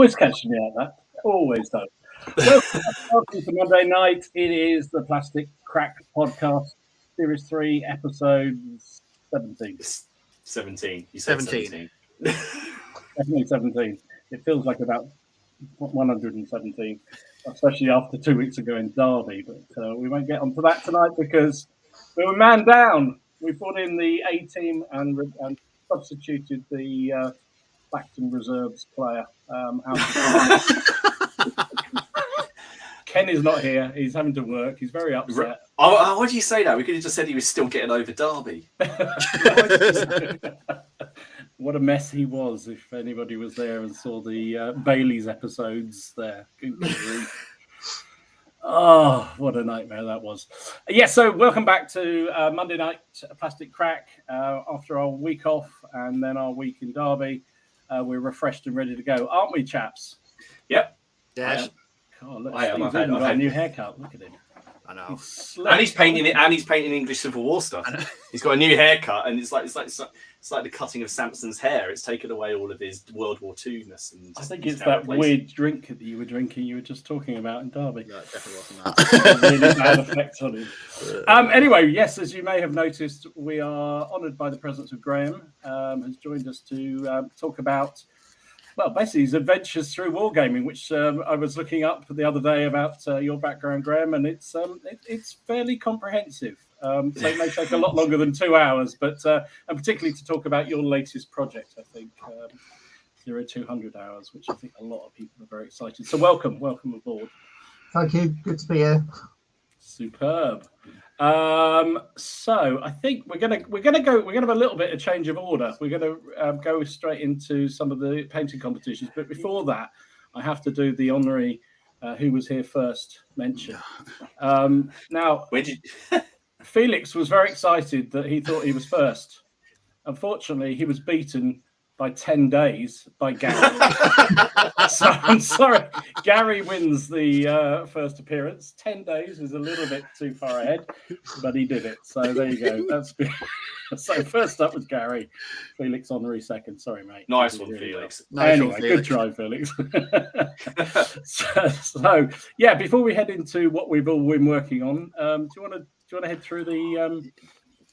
always catching me at that. Always does. Welcome to Monday night. It is the Plastic Crack Podcast, Series 3, Episode 17. 17. You said 17. Definitely 17. It feels like about 117, especially after 2 weeks ago in Derby. But we won't get onto that tonight because we were man down. We brought in the A team and substituted the Clacton reserves player out. Ken is not here. He's having to work. He's very upset. Oh, why do you say that? We could have just said he was still getting over Derby. What a mess he was, if anybody was there and saw the Bailey's episodes there. Oh, what a nightmare that was. So welcome back to Monday Night Plastic Crack. After our week off and then our week in Derby, we're refreshed and ready to go, aren't we, chaps? Yep. Yes. God, look, I've had a new haircut. Look at him. I know. And he's painting it, and he's painting English Civil War stuff. He's got a new haircut, and it's like the cutting of Samson's hair. It's taken away all of his World War II-ness. And I think it's that weird drink that you were drinking. You were just talking about in Derby. No, it definitely wasn't that. Really bad effect on him. Anyway, yes, as you may have noticed, we are honoured by the presence of Graeme, has joined us to talk about. Well, basically, his adventures through wargaming, which I was looking up the other day about your background, Graeme, and it's fairly comprehensive. So it may take a lot longer than 2 hours, but and particularly to talk about your latest project, I think, 0200 Hours, which I think a lot of people are very excited. So welcome aboard. Thank you. Good to be here. Superb. So I think we're gonna have a little bit of change of order. We're gonna go straight into some of the painting competitions, but before that, I have to do the honorary who was here first mention. Now, Felix was very excited that he thought he was first. Unfortunately, he was beaten by 10 days by Gary. So I'm sorry. Gary wins the first appearance. 10 days is a little bit too far ahead, but he did it. So there you go. That's good. So first up was Gary. Felix honorary second. Sorry, mate. Nice one, Felix. Anyway, good try, Felix. so yeah, before we head into what we've all been working on, do you want to head through the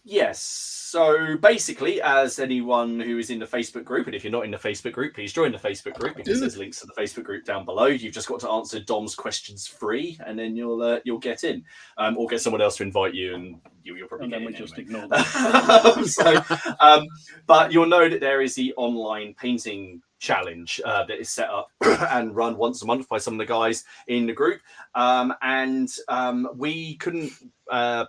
Yes. So basically, as anyone who is in the Facebook group, and if you're not in the Facebook group, please join the Facebook group because there's links to the Facebook group down below. You've just got to answer Dom's questions free, and then you'll get in, or get someone else to invite you, and you'll probably get in. And then we just ignore that. But you'll know that there is the online painting challenge that is set up and run once a month by some of the guys in the group, and we couldn't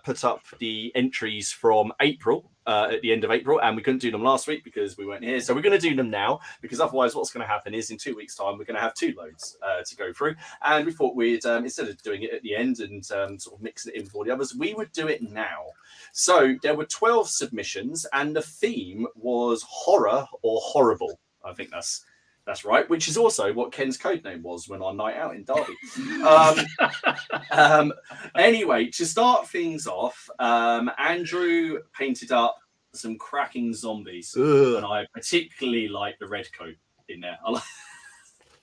put up the entries from April at the end of April, and we couldn't do them last week because we weren't here, so we're going to do them now, because otherwise what's going to happen is in 2 weeks time we're going to have two loads to go through, and we thought we'd instead of doing it at the end and sort of mixing it in with all the others, we would do it now. So there were 12 submissions, and the theme was horror or horrible. I think that's right, which is also what Ken's code name was when our night out in Derby. Anyway, to start things off, Andrew painted up some cracking zombies, and I particularly like the red coat in there.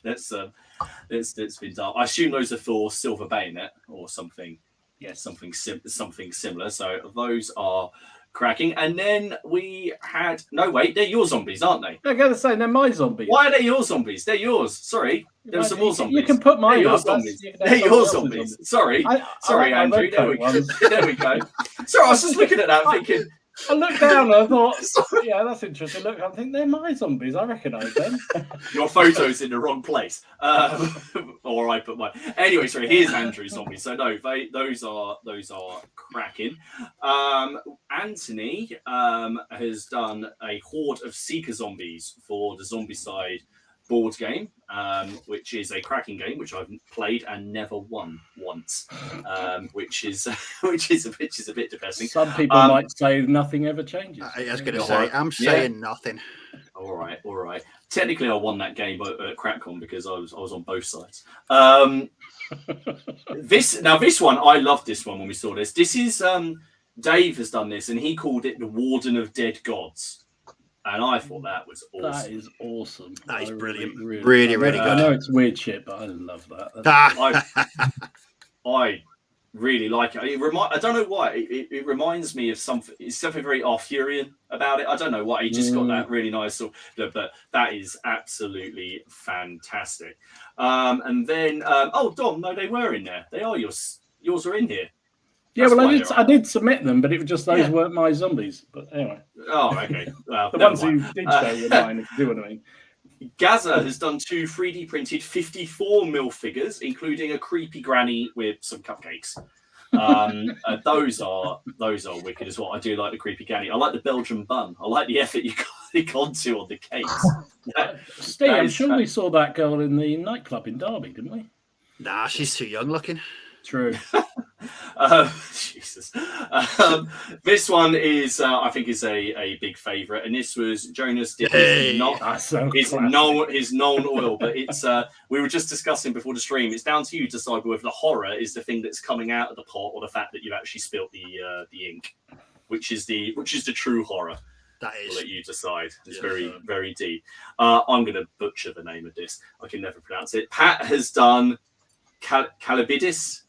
That's been done. I assume those are for Silver Bayonet or something. Yeah, something similar. So those are cracking. And then we had they're your zombies, aren't they? I gotta say, they're my zombies. Why are they your zombies? They're yours. Sorry, there's some more zombies. You can put mine. They're your zombies. They're your zombies. Sorry, Andrew. There we go. There we go. Sorry, I was just looking at that, thinking. I looked down and I thought, yeah, that's interesting. Look, I think they're my zombies. I recognise them. Your photo's in the wrong place. Or I put mine. Anyway, sorry, here's Andrew's zombies. So no, those are cracking. Anthony has done a horde of Seeker zombies for the Zombicide board game, which is a cracking game which I've played and never won once, which is a bit depressing. Some people might say nothing ever changes. I was going to say, I'm saying nothing. All right. Technically, I won that game at Crackcon because I was on both sides. This one, I loved this one when we saw this. This is Dave has done this, and he called it the Warden of Dead Gods. And I thought that was awesome. That is awesome. That is I brilliant. Really, Really I good. know it's weird shit, but I love that. I really like it. I don't know why. It reminds me of something. It's something very Arthurian about it. I don't know why. He just got that really nice sort. But that is absolutely fantastic. And then, Dom, no, they were in there. They are yours. Yours are in here. Yeah, well, I did submit them, but it was just those weren't my zombies. But anyway. Oh, okay. Well, the ones who did show were mine, if you do what I mean. Gaza has done 2 3D printed 54mm figures, including a creepy granny with some cupcakes. Those are wicked as well. I do like the creepy granny. I like the Belgian bun. I like the effort you gone to on the cakes. Steve, I'm sure we saw that girl in the nightclub in Derby, didn't we? Nah, she's too young looking. True. Jesus. This one is, I think, is a big favourite, and this was Jonas did his known oil, but it's we were just discussing before the stream. It's down to you to decide whether the horror is the thing that's coming out of the pot or the fact that you've actually spilt the ink, which is the true horror. That is. I'll let you decide. It's very, very deep. I'm going to butcher the name of this. I can never pronounce it. Pat has done Calabidis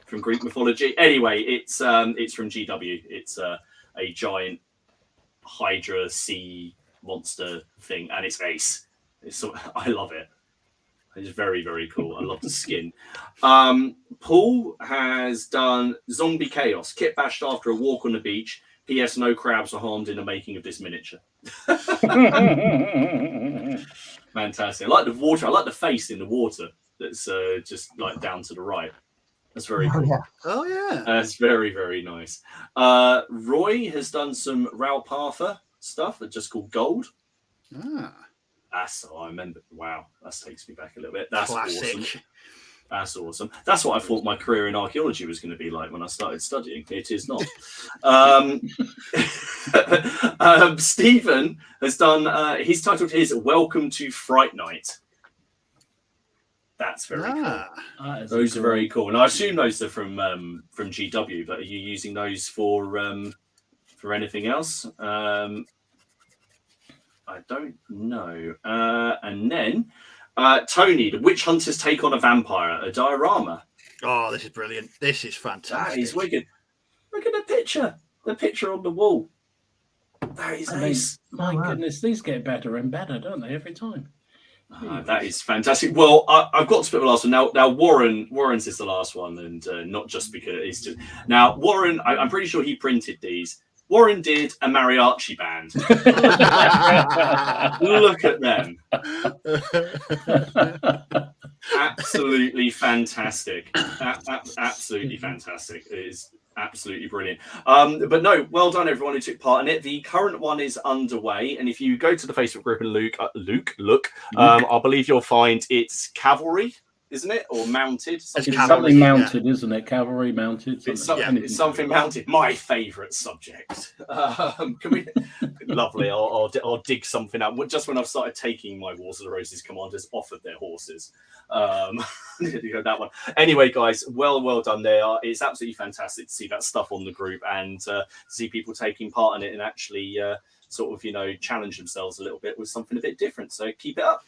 from Greek mythology. Anyway, it's from GW. It's a giant Hydra sea monster thing, and it's ace. I love it. It's very, very cool. I love the skin. Paul has done Zombie Chaos, kit bashed after a walk on the beach. P.S. No crabs were harmed in the making of this miniature. Fantastic. I like the water. I like the face in the water. That's just like down to the right. That's very cool. Oh yeah. That's very, very nice. Roy has done some Raoul Partha stuff that's just called Gold. I remember. Wow, that takes me back a little bit. That's classic. Awesome. That's awesome. That's what I thought my career in archaeology was going to be like when I started studying. It is not. Stephen has done. He's titled his "Welcome to Fright Night." That's very cool. Those are very cool, and I assume those are from GW. But are you using those for anything else? I don't know. And then Tony, the witch hunters take on a vampire, a diorama. Oh, this is brilliant. This is fantastic. That is wicked. Look at the picture. The picture on the wall. That is nice. My goodness, these get better and better, don't they, every time? That is fantastic. Well, I've got to spit the last one now. Warren's is the last one, and not just because it's just now. Warren, I'm pretty sure he printed these. Warren did a mariachi band. Look at them. Absolutely fantastic. Absolutely fantastic. It is absolutely brilliant. But no, well done everyone who took part in it. The current one is underway, and if you go to the Facebook group and look, I believe you'll find it's cavalry, isn't it, or mounted? It's something mounted, isn't it? Cavalry mounted. It's something mounted. My favourite subject. Can we? Lovely. I'll dig something out. Just when I've started taking my Wars of the Roses commanders off of their horses. That one. Anyway, guys, well done there. It's absolutely fantastic to see that stuff on the group and to see people taking part in it and actually sort of challenge themselves a little bit with something a bit different. So keep it up.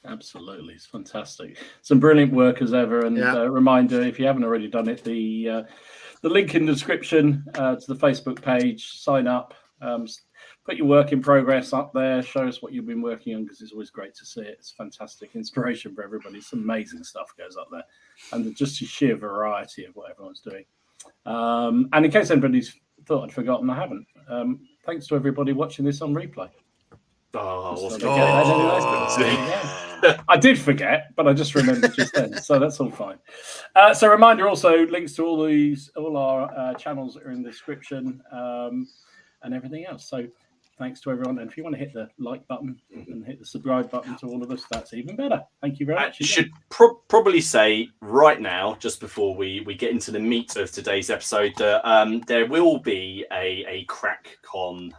Absolutely, it's fantastic. Some brilliant work as ever. And reminder, if you haven't already done it, the link in the description to the Facebook page. Sign up. Put your work in progress up there. Show us what you've been working on, because it's always great to see it. It's fantastic inspiration for everybody. Some amazing stuff goes up there, and just the sheer variety of what everyone's doing. And in case anybody's thought I'd forgotten, I haven't. Thanks to everybody watching this on replay. I did forget, but I just remembered just then, so that's all fine. So reminder also, links to all our channels are in the description and everything else. So thanks to everyone, and if you want to hit the like button and hit the subscribe button to all of us, that's even better. Thank you very much. I should probably say right now, just before we get into the meat of today's episode, that there will be a Crackcon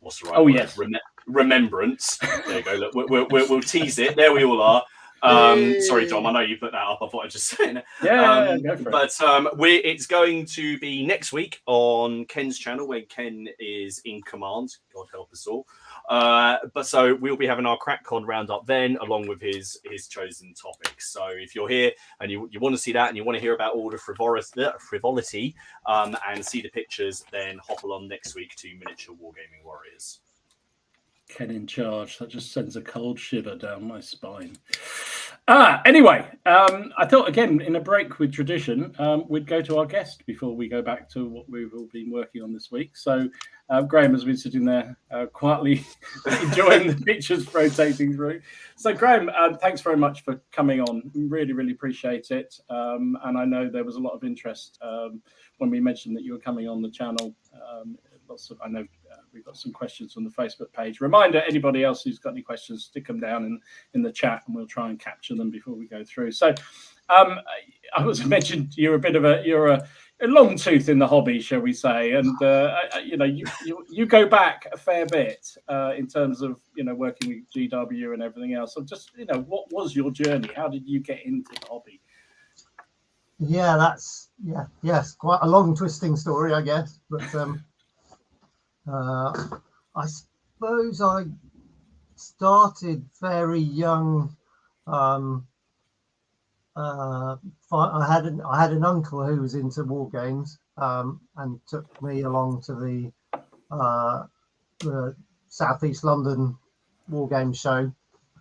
what's the right word? Yes. Remembrance. There you go. Look, we'll tease it. There we all are. Sorry, Dom, I know you put that up. I thought I'd just say it. Yeah, go for it. But it's going to be next week on Ken's channel, where Ken is in command. God help us all. But so we'll be having our Crackcon roundup then, along with his chosen topics. So if you're here and you want to see that, and you want to hear about all the frivolity and see the pictures, then hop along next week to Miniature Wargaming Warriors. Ken in charge. That just sends a cold shiver down my spine. Anyway, I thought, again, in a break with tradition, we'd go to our guest before we go back to what we've all been working on this week. So Graeme has been sitting there quietly enjoying the pictures rotating through. So Graeme, thanks very much for coming on. Really, really appreciate it. And I know there was a lot of interest when we mentioned that you were coming on the channel. I know we've got some questions on the Facebook page. Reminder, anybody else who's got any questions, stick them down in the chat and we'll try and capture them before we go through. So I was mentioned you're a long tooth in the hobby, shall we say, and you go back a fair bit in terms of working with GW and everything else. So just what was your journey? How did you get into the hobby? Yeah, yes, quite a long twisting story, I guess. But I suppose I started very young. I had an uncle who was into war games and took me along to the Southeast London war game show a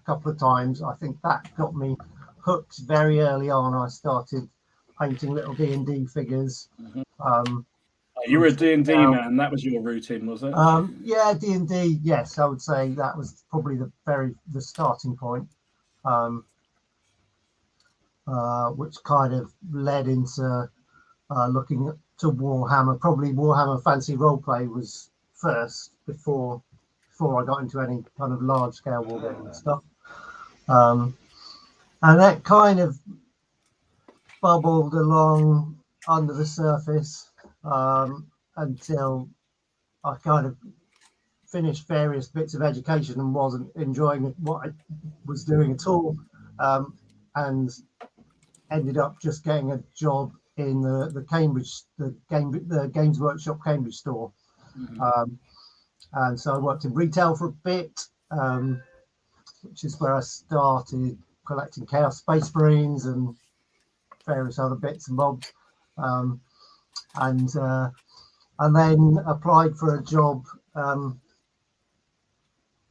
couple of times. I think that got me hooked very early on. I started painting little D&D figures. Mm-hmm. You were a D&D man. That was your routine, was it? Yeah, D&D. Yes, I would say that was probably the starting point, which kind of led into looking to Warhammer. Probably Warhammer Fantasy Roleplay was first before I got into any kind of large scale wargaming stuff, and that kind of bubbled along under the surface until I kind of finished various bits of education and wasn't enjoying what I was doing at all, and ended up just getting a job in the Games Workshop Cambridge store. Mm-hmm. And so I worked in retail for a bit, which is where I started collecting Chaos Space Marines and various other bits and bobs, and then applied for a job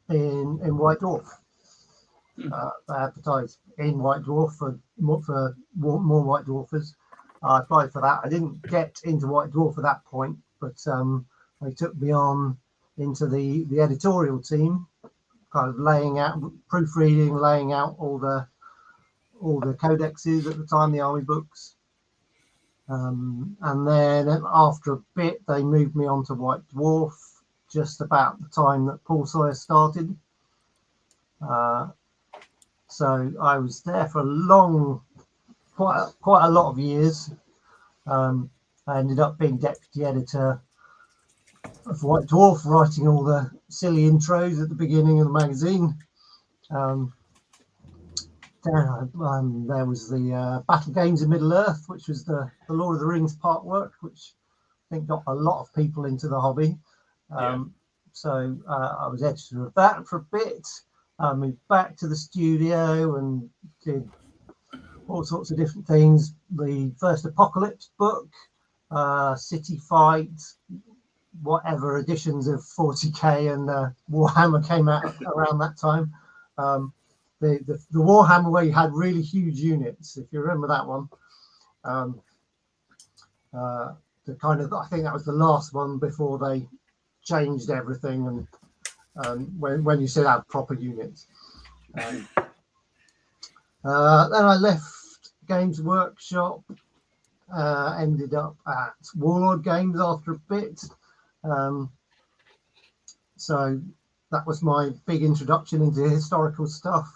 in White Dwarf. They advertised in White Dwarf for more White Dwarfers. I applied for that. I didn't get into White Dwarf at that point, but they took me on into the editorial team, kind of laying out, proofreading, laying out all the codexes at the time, the army books. And then after a bit, they moved me on to White Dwarf just about the time that Paul Sawyer started. So I was there for quite a lot of years. I ended up being deputy editor of White Dwarf, writing all the silly intros at the beginning of the magazine. There was the Battle Games in Middle Earth, which was the Lord of the Rings part work, which I think got a lot of people into the hobby. So I was editor of that for a bit. I moved back to the studio and did all sorts of different things. The first Apocalypse book, City Fight, whatever editions of 40k and Warhammer came out around that time. The Warhammer where you had really huge units, if you remember that one. I think that was the last one before they changed everything, and when you said have proper units. Then I left Games Workshop, ended up at Warlord Games after a bit. So that was my big introduction into historical stuff.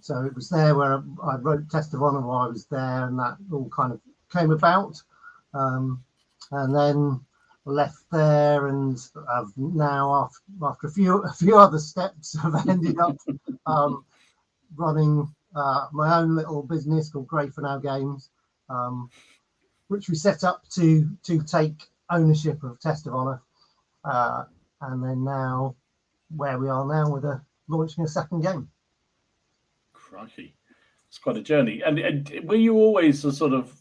So it was there where I wrote Test of Honor while I was there, and that all kind of came about. And then left there, and I've now, after a few other steps, have ended up running my own little business called Graham Games, which we set up to take ownership of Test of Honor, and then now where we are now with launching a second game. Crikey, it's quite a journey. And were you always a sort of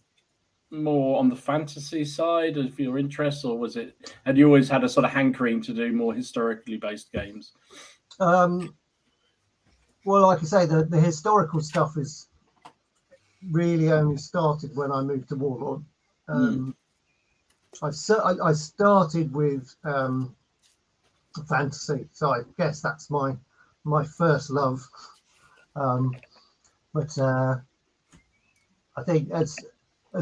more on the fantasy side of your interests, or had you always had a sort of hankering to do more historically based games? Well, like I say, the historical stuff is really only started when I moved to Warlord. I started with fantasy, so I guess that's my first love. But I think as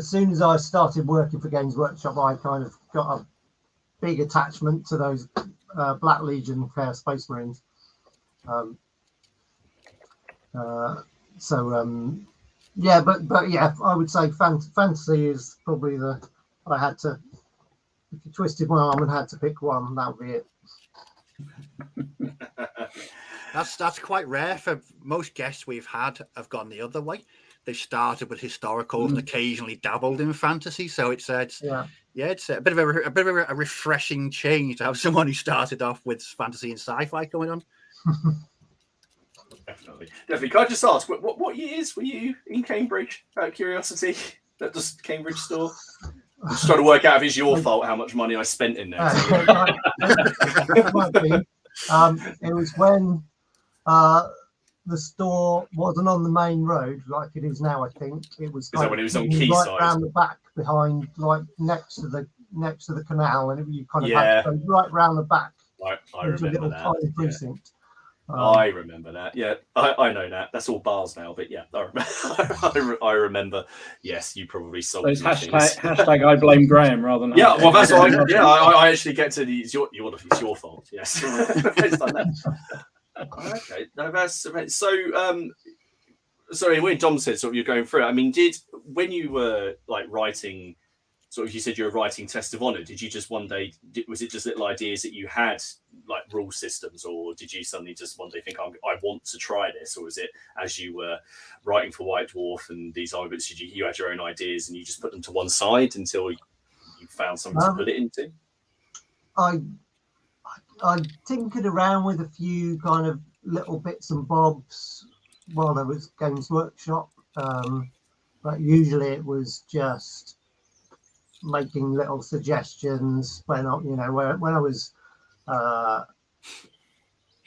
soon as I started working for Games Workshop, I kind of got a big attachment to those Black Legion Space Marines. Yeah, but yeah, I would say fantasy is probably I had to, if you twisted my arm and had to pick one, that would be it. That's quite rare. For most guests we've had have gone the other way. They started with historical and occasionally dabbled in fantasy. So it's it's a bit of a refreshing change to have someone who started off with fantasy and sci-fi going on. Definitely. Can I just ask, what years were you in Cambridge? Out of curiosity, that just Cambridge store. I'm just trying to work out if it's your fault how much money I spent in there. It might be. It was when the store wasn't on the main road like it is now. I think it was. Is that when it was on right Quayside? Around the back, behind, like next to the canal, and you kind of had to go right round the back. I remember that. Tiny precinct. I remember that. Yeah, I know that. That's all bars now, but yeah, I remember. Yes, you probably sold those hashtag I blame Graham rather than well, that's why. I actually get to the it's your fault. Yes, based on that. Okay, no, that's so. Sorry, when Dom said sort of you're going through it, I mean, when you were like writing, sort of you said you were writing Test of Honor, did you just one day, was it just little ideas that you had, like rule systems, or did you suddenly just one day think, I want to try this? Or was it as you were writing for White Dwarf and these arguments, you had your own ideas and you just put them to one side until you found something to put it into? I tinkered around with a few kind of little bits and bobs while there was Games Workshop, but usually it was just making little suggestions when I was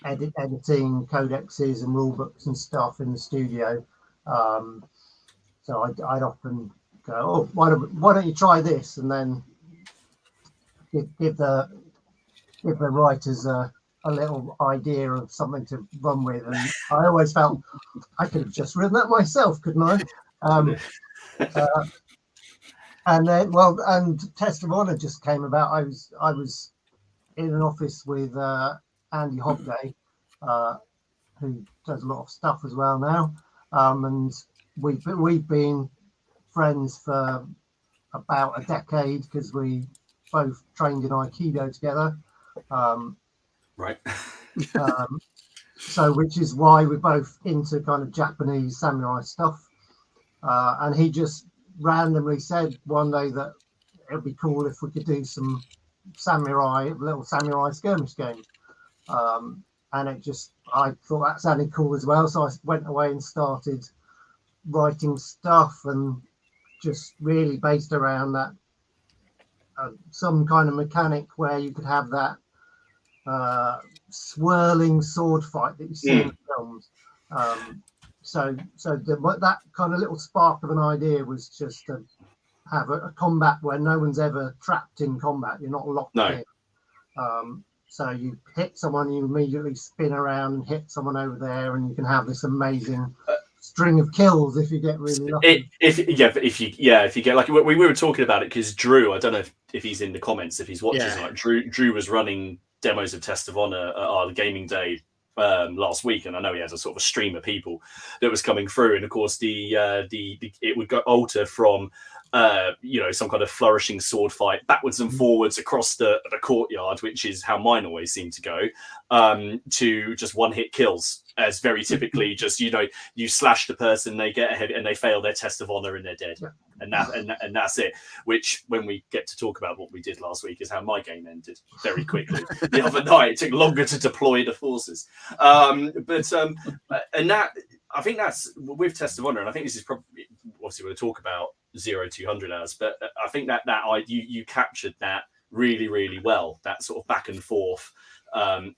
editing codexes and rule books and stuff in the studio. So I'd often go, "Oh, why don't you try this?" and then give the writers a little idea of something to run with. And I always felt I could have just written that myself, couldn't I? And then, and Test of Honor just came about. I was in an office with Andy Hobday, who does a lot of stuff as well now, and we've been friends for about a decade because we both trained in Aikido together. Right. So, which is why we're both into kind of Japanese samurai stuff. And he just randomly said one day that it would be cool if we could do some little samurai skirmish game. And I thought that sounded cool as well. So I went away and started writing stuff, and just really based around that, some kind of mechanic where you could have that swirling sword fight that you see in films. So that kind of little spark of an idea was just to have a combat where no one's ever trapped in combat. You're not locked in. So you hit someone, you immediately spin around and hit someone over there, and you can have this amazing string of kills if you get really lucky. If you get lucky. We were talking about it because Drew, I don't know if he's in the comments, if he's watching. Like Drew was running demos of Test of Honor at our gaming day last week, and I know he has a sort of a stream of people that was coming through, and of course it would alter from some kind of flourishing sword fight backwards and forwards across the courtyard, which is how mine always seem to go, to just one-hit kills, as very typically just, you slash the person, they get ahead and they fail their test of honor and they're dead. Yeah. And that's it, which when we get to talk about what we did last week is how my game ended very quickly. The other night, it took longer to deploy the forces. And that, I think that's with test of honor, and I think this is probably, obviously we'll talk about 0-200 hours, but I think that you captured that really, really well, that sort of back and forth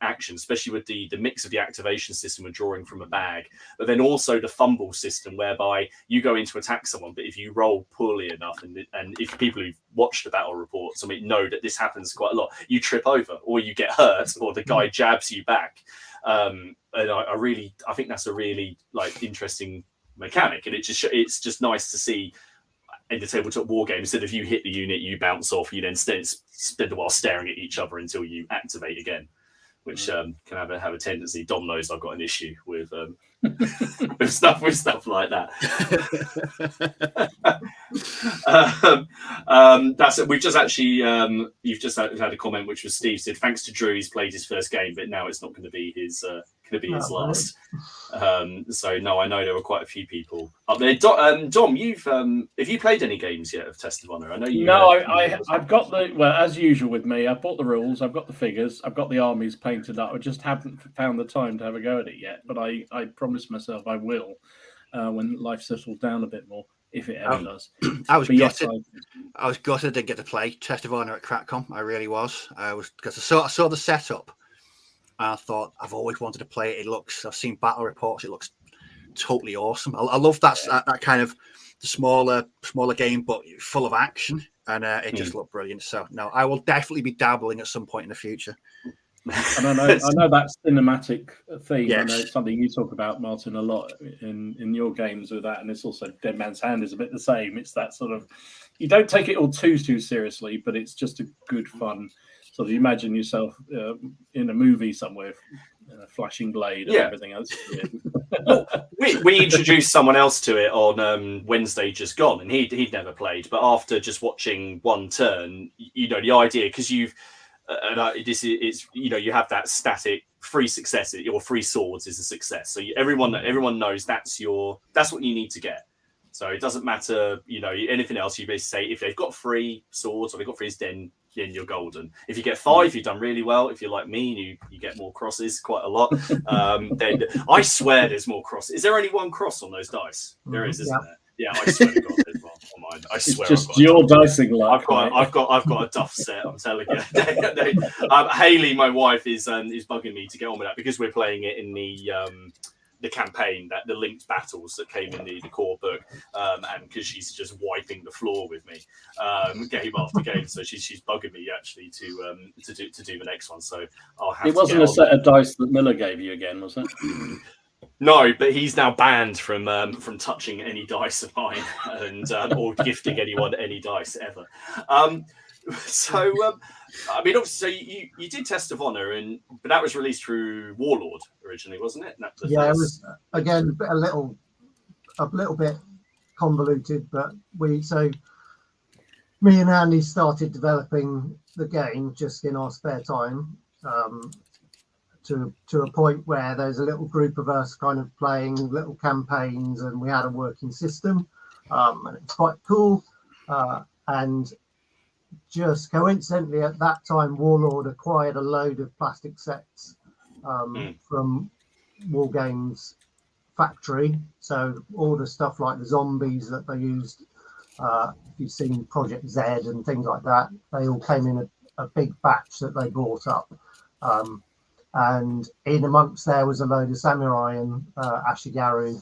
action, especially with the mix of the activation system and drawing from a bag, but then also the fumble system whereby you go in to attack someone, but if you roll poorly enough, and if people who've watched the battle reports, know that this happens quite a lot, you trip over or you get hurt or the guy jabs you back. And I think that's a really interesting mechanic, and it's just nice to see in the tabletop war game, instead of you hit the unit, you bounce off, you then spend a while staring at each other until you activate again, which can have a tendency. Dom knows I've got an issue with with stuff like that. That's it. We've just actually you've just had a comment which was Steve said, thanks to Drew, he's played his first game, but now it's not going to be his last. So no, I know there were quite a few people up there. Dom, you've have you played any games yet of Test of Honor? I know you. No, I've got as usual with me. I've bought the rules, I've got the figures, I've got the armies painted up. I just haven't found the time to have a go at it yet. But I promised myself I will when life settles down a bit more, if it ever does. I was gutted. I was gutted I didn't get to play Test of Honor at Crackcon. I really was. Because I saw the setup. I thought I've always wanted to play it. I've seen battle reports. It looks totally awesome. I love that kind of the smaller game, but full of action, and it just looked brilliant. So no, I will definitely be dabbling at some point in the future. And I know that cinematic theme. Yes. I know it's something you talk about, Martin, a lot in your games with that, and it's also Dead Man's Hand is a bit the same. It's that sort of, you don't take it all too seriously, but it's just a good fun. So you imagine yourself in a movie somewhere, flashing blade and everything else. Well, we introduced someone else to it on Wednesday just gone, and he'd never played. But after just watching one turn, the idea, because you've you have that static free success, or free swords is a success. So everyone knows that's what you need to get. So it doesn't matter, anything else. You basically say if they've got 3 swords or they've got 3, then you're golden. If you get 5, you've done really well. If you're like me, you get more crosses, quite a lot. Then I swear there's more crosses. Is there only one cross on those dice? There is, isn't there? Yeah, I swear to God, there's one on mine. I swear. It's just your dicing luck. I've got a duff set. I'm telling you. Haley, my wife, is bugging me to get on with that because we're playing it in the campaign, that the linked battles that came in the core book, and because she's just wiping the floor with me game after game, so she's bugging me actually to do the next one. So I'll have. It wasn't a set of dice that Miller gave you again, was it? No, but he's now banned from touching any dice of mine and or gifting anyone any dice ever. So you did Test of Honor, but that was released through Warlord originally, wasn't it? It was again a little bit convoluted, but me and Andy started developing the game just in our spare time, to a point where there's a little group of us kind of playing little campaigns, and we had a working system, and it's quite cool, and just coincidentally at that time Warlord acquired a load of plastic sets from War Games factory, so all the stuff like the zombies that they used, if you've seen Project Z and things like that, they all came in a big batch that they brought up, and in amongst there was a load of samurai and ashigaru,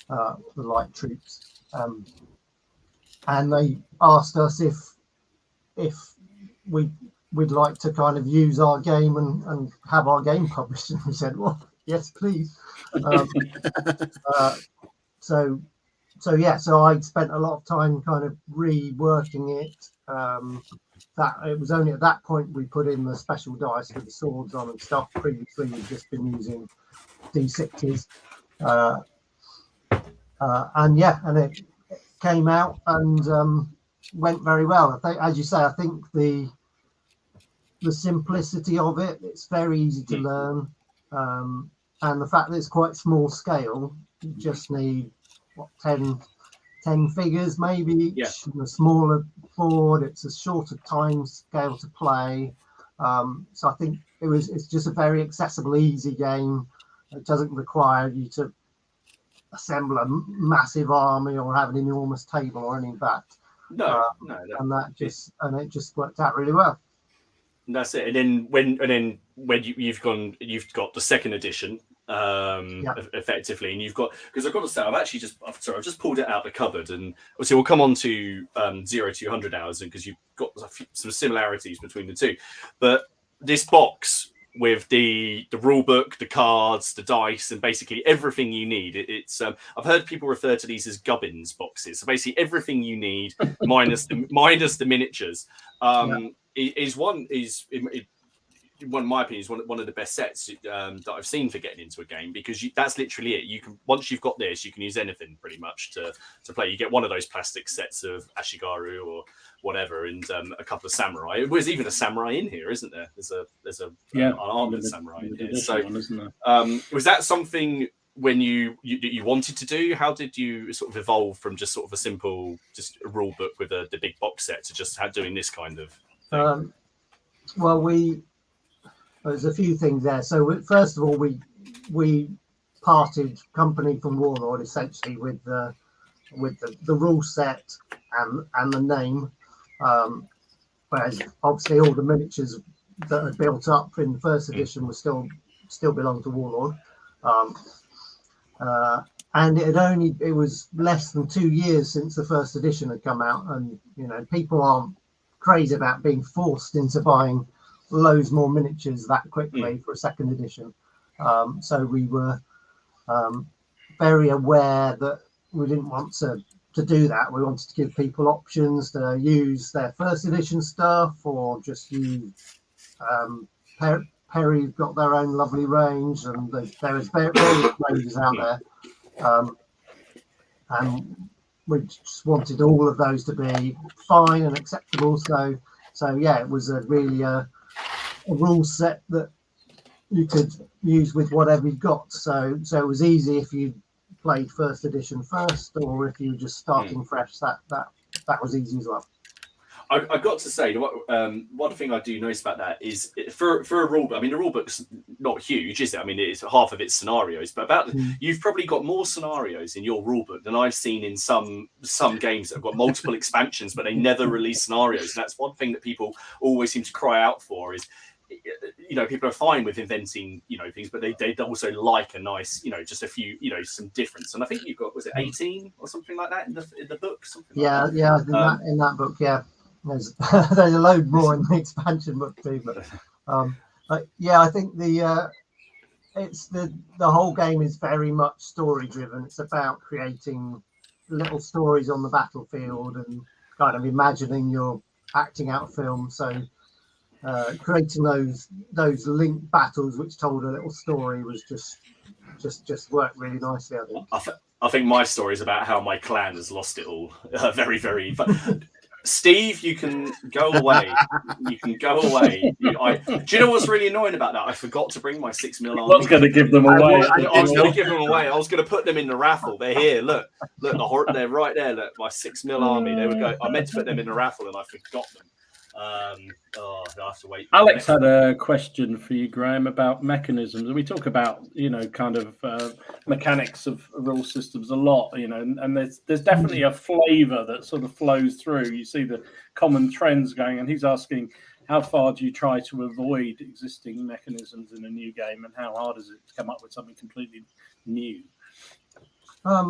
the light troops, and they asked us if we'd like to kind of use our game and have our game published, and we said, well, yes, please. So I spent a lot of time kind of reworking it. That it was only at that point we put in the special dice with the swords on and stuff. Previously we've just been using D6s, and it came out, and went very well. I think, as you say, I think the simplicity of it, it's very easy to learn, and the fact that it's quite small scale, you just need 10 figures maybe each, and a smaller board. It's a shorter time scale to play, so I think it's just a very accessible, easy game. It doesn't require you to assemble a massive army or have an enormous table or any of that. No. And it just worked out really well. And that's it. And then when you've got the second edition, effectively, and you've got, because I've got to say, I've just pulled it out the cupboard, and obviously we'll come on to 0 to 100 hours, and because you've got some similarities between the two, but this box with the rule book, the cards, the dice, and basically everything you need. It's I've heard people refer to these as gubbins boxes. So basically everything you need minus the miniatures. In my opinion, is one of the best sets that I've seen for getting into a game, because that's literally it. You can, once you've got this, you can use anything pretty much to play. You get one of those plastic sets of Ashigaru or whatever, and a couple of samurai. There's even a samurai in here, isn't there? There's an armored samurai in here. So was that something when you wanted to do? How did you sort of evolve from just sort of a simple just a rule book with the big box set to just doing this kind of thing? Well, there's a few things there. So first of all, we parted company from Warlord essentially with the rule set and the name, whereas obviously all the miniatures that are built up in the first edition were still belong to Warlord, and it was less than 2 years since the first edition had come out, and people aren't crazy about being forced into buying loads more miniatures that quickly for a second edition. So we were very aware that we didn't want to do that. We wanted to give people options to use their first edition stuff, or just use Perry's got their own lovely range, and there is various ranges out there, and we just wanted all of those to be fine and acceptable. So yeah, it was really a rule set that you could use with whatever you got. So it was easy if you played first edition first, or if you were just starting fresh. That was easy as well. I've got to say, one thing I do notice about that is for a rule book. I mean, the rule book's not huge, is it? I mean, it's half of its scenarios, but you've probably got more scenarios in your rule book than I've seen in some games that have got multiple expansions, but they never release scenarios. And that's one thing that people always seem to cry out for is, people are fine with inventing, things, but they also like a nice, just a few, some difference. And I think you've got, was it 18 or something like that in the book? In that book, yeah. There's a load more in the expansion book too, but yeah, I think the whole game is very much story driven. It's about creating little stories on the battlefield and kind of imagining you're acting out film. So creating those linked battles which told a little story was just worked really nicely, I think. I think my story is about how my clan has lost it all. Very, very. Steve, you can go away. You can go away. Do you know what's really annoying about that? I forgot to bring my 6mm army. I was going to give them away. I was going to give them away. I was going to put them in the raffle. They're here. Look, they're right there. Look, my 6mm army. There we go. I meant to put them in the raffle and I forgot them. I have to wait. Alex had a question for you, Graham, about mechanisms. We talk about, kind of mechanics of rule systems a lot, and there's definitely a flavour that sort of flows through. You see the common trends going, and he's asking, how far do you try to avoid existing mechanisms in a new game, and how hard is it to come up with something completely new? I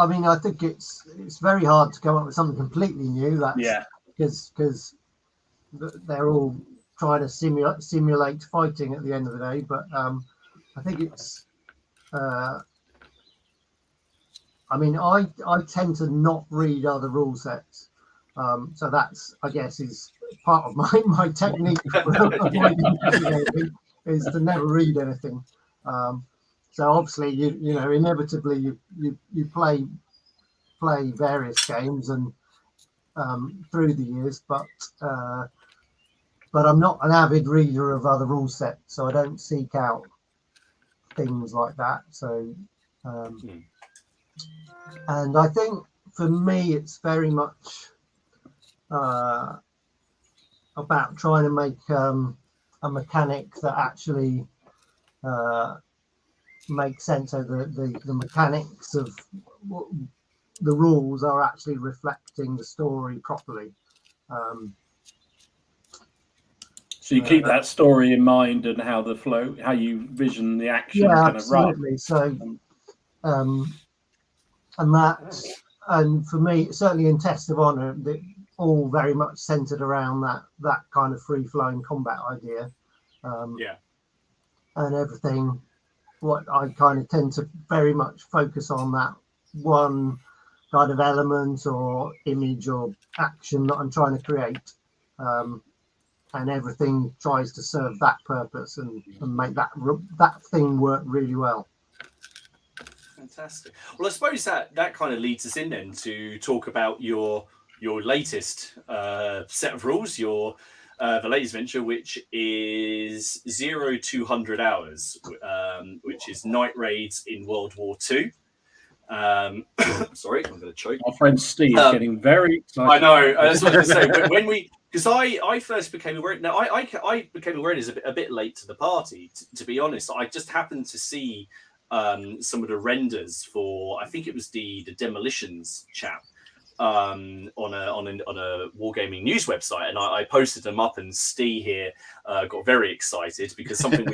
mean, I think it's very hard to come up with something completely new. Because they're all trying to simulate fighting at the end of the day. But I think it's. I mean, I tend to not read other rule sets, so that's, I guess, is part of my technique is to never read anything. So obviously, inevitably you play various games, and through the years, but I'm not an avid reader of other rule sets, so I don't seek out things like that. So, and I think for me, it's very much about trying to make a mechanic that actually makes sense. So the mechanics of the rules are actually reflecting the story properly. So you keep that story in mind and how you vision the action kind of run. Absolutely. So, and for me, certainly in Test of Honor, all very much centered around that kind of free flowing combat idea. And everything. What I kind of tend to very much focus on that one kind of element or image or action that I'm trying to create. And everything tries to serve that purpose and make that thing work really well. Fantastic. Well, I suppose that kind of leads us in then to talk about your latest set of rules, the latest venture, which is 0-200 hours, which is night raids in World War II. Sorry, I'm going to choke. Our friend Steve getting very excited. I know. That's what I was going to say. When we, because I first became aware. Now I became aware as a bit late to the party. To be honest, I just happened to see some of the renders for, I think it was the Demolitions chap on a wargaming news website, and I posted them up, and Steve here got very excited because something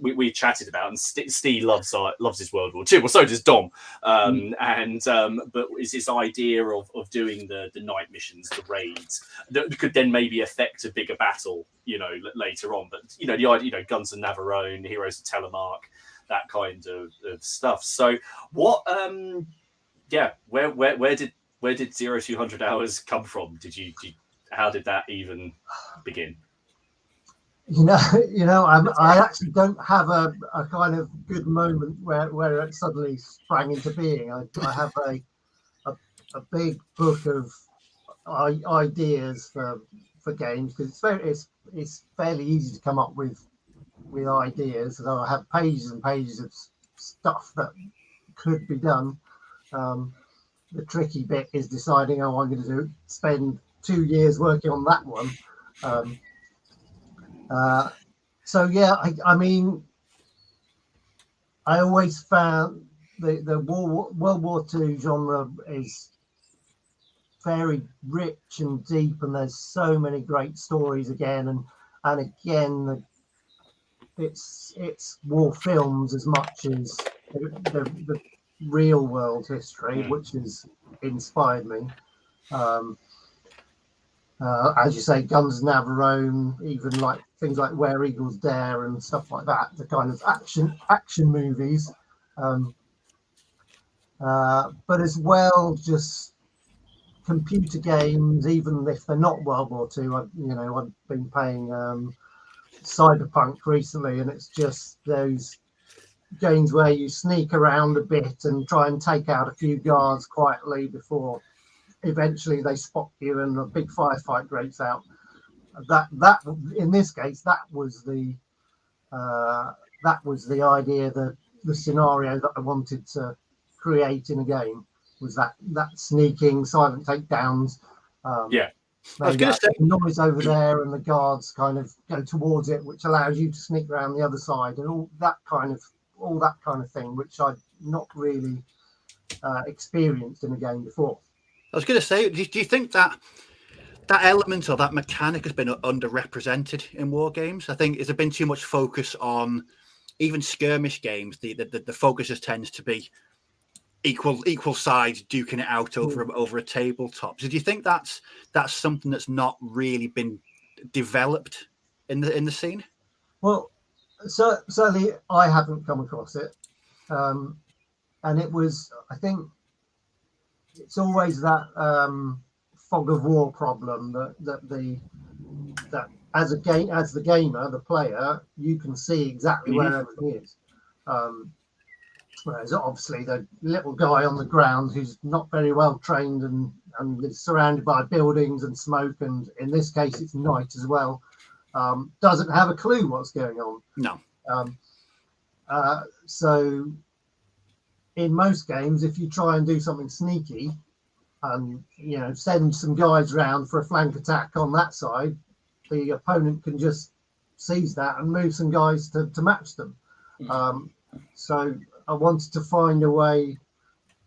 we chatted about, and Steve loves his World War II. Well, so does Dom, but is this idea of doing the night missions, the raids that could then maybe affect a bigger battle, later on. But the idea, Guns of Navarone, Heroes of Telemark, that kind of stuff. So what where did 0-200 hours come from? How did that even begin? I actually don't have a kind of good moment where it suddenly sprang into being. I have a big book of ideas for games, because it's fairly easy to come up with ideas. So I have pages and pages of stuff that could be done. The tricky bit is deciding, I'm going to spend 2 years working on that one. I mean, I always found the World War II genre is very rich and deep, and there's so many great stories again, and again, it's war films as much as the real world history, which has inspired me. As you say, Guns of Navarone, even like things like Where Eagles Dare and stuff like that, the kind of action movies, but as well just computer games, even if they're not World War II. I've been playing Cyberpunk recently, and it's just those games where you sneak around a bit and try and take out a few guards quietly before eventually they spot you and a big firefight breaks out. That in this case, that was the idea, the scenario that I wanted to create in a game, was that sneaking, silent takedowns. I was going to say noise over there, and the guards kind of go towards it, which allows you to sneak around the other side, and all that kind of thing, which I'd not really experienced in a game before. I was going to say, do you think that element or that mechanic has been underrepresented in war games? I think, has there been too much focus on even skirmish games? The focus tends to be equal sides duking it out over a tabletop. So do you think that's something that's not really been developed in the scene? Well, certainly I haven't come across it, and it was, I think, it's always that fog of war problem that as the gamer, the player, you can see exactly where everything is. Whereas obviously the little guy on the ground who's not very well trained and is surrounded by buildings and smoke, and in this case it's night as well, doesn't have a clue what's going on. No. So in most games, if you try and do something sneaky and send some guys round for a flank attack on that side, the opponent can just seize that and move some guys to match them. So I wanted to find a way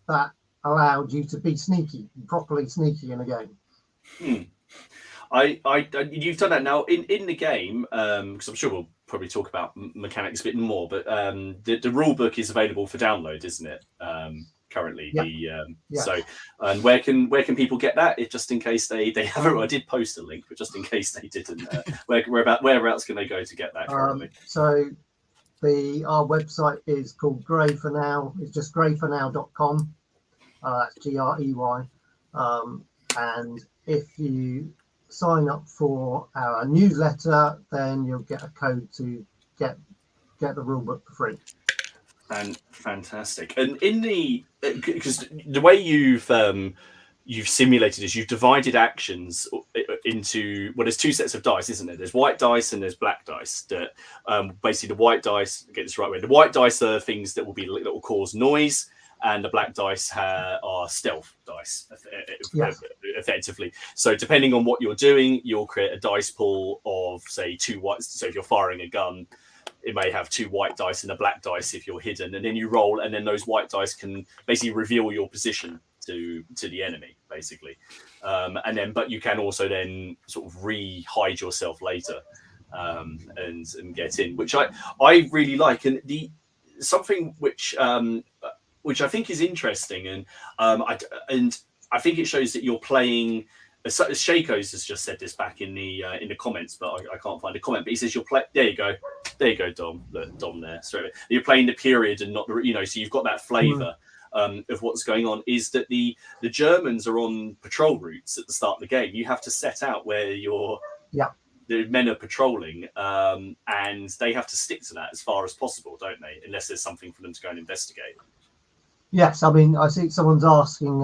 that allowed you to be sneaky, properly sneaky in a game. You've done that now in the game, because I'm sure we'll probably talk about mechanics a bit more, but the rule book is available for download, isn't it? Currently, Yes. So, and where can people get that? Just in case they haven't, I did post a link, but just in case they didn't, whereabouts can they go to get that currently? So our website is called Grey for Now. It's just greyfornow.com. That's GREY. And if you sign up for our newsletter, then you'll get a code to get the rulebook for free. And fantastic. And in because the way you've simulated is you've divided actions into, well, there's two sets of dice, isn't there? There's white dice and there's black dice. That basically the white dice, get this right way, the white dice are things that will cause noise, and the black dice are stealth dice, effectively. So depending on what you're doing, you'll create a dice pool of, say, 2 white. So if you're firing a gun, it may have 2 white dice and a black dice if you're hidden, and then you roll, and then those white dice can basically reveal your position to the enemy, basically. But you can also then sort of re-hide yourself later and get in, which I really like. And something which I think is interesting, and I think it shows that you're playing. Shaco's has just said this back in the comments, but I can't find a comment. But he says there you go, Dom. Look, Dom there. Sorry, you're playing the period and not the so you've got that flavour of what's going on. Is that the Germans are on patrol routes at the start of the game? You have to set out where the men are patrolling, and they have to stick to that as far as possible, don't they? Unless there's something for them to go and investigate. Yes, I mean, I see someone's asking,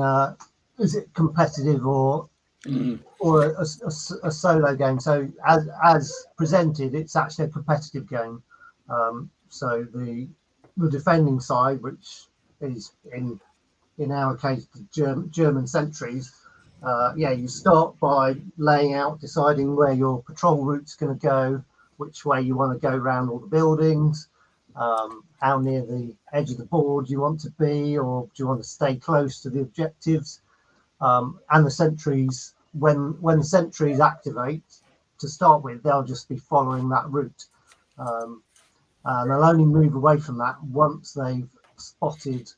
is it competitive or a solo game? So as presented, it's actually a competitive game. So the defending side, which is in our case the German sentries, you start by laying out, deciding where your patrol route's going to go, which way you want to go around all the buildings, how near the edge of the board you want to be, or do you want to stay close to the objectives. And the sentries, when the sentries activate to start with, they'll just be following that route. And they'll only move away from that once they've spotted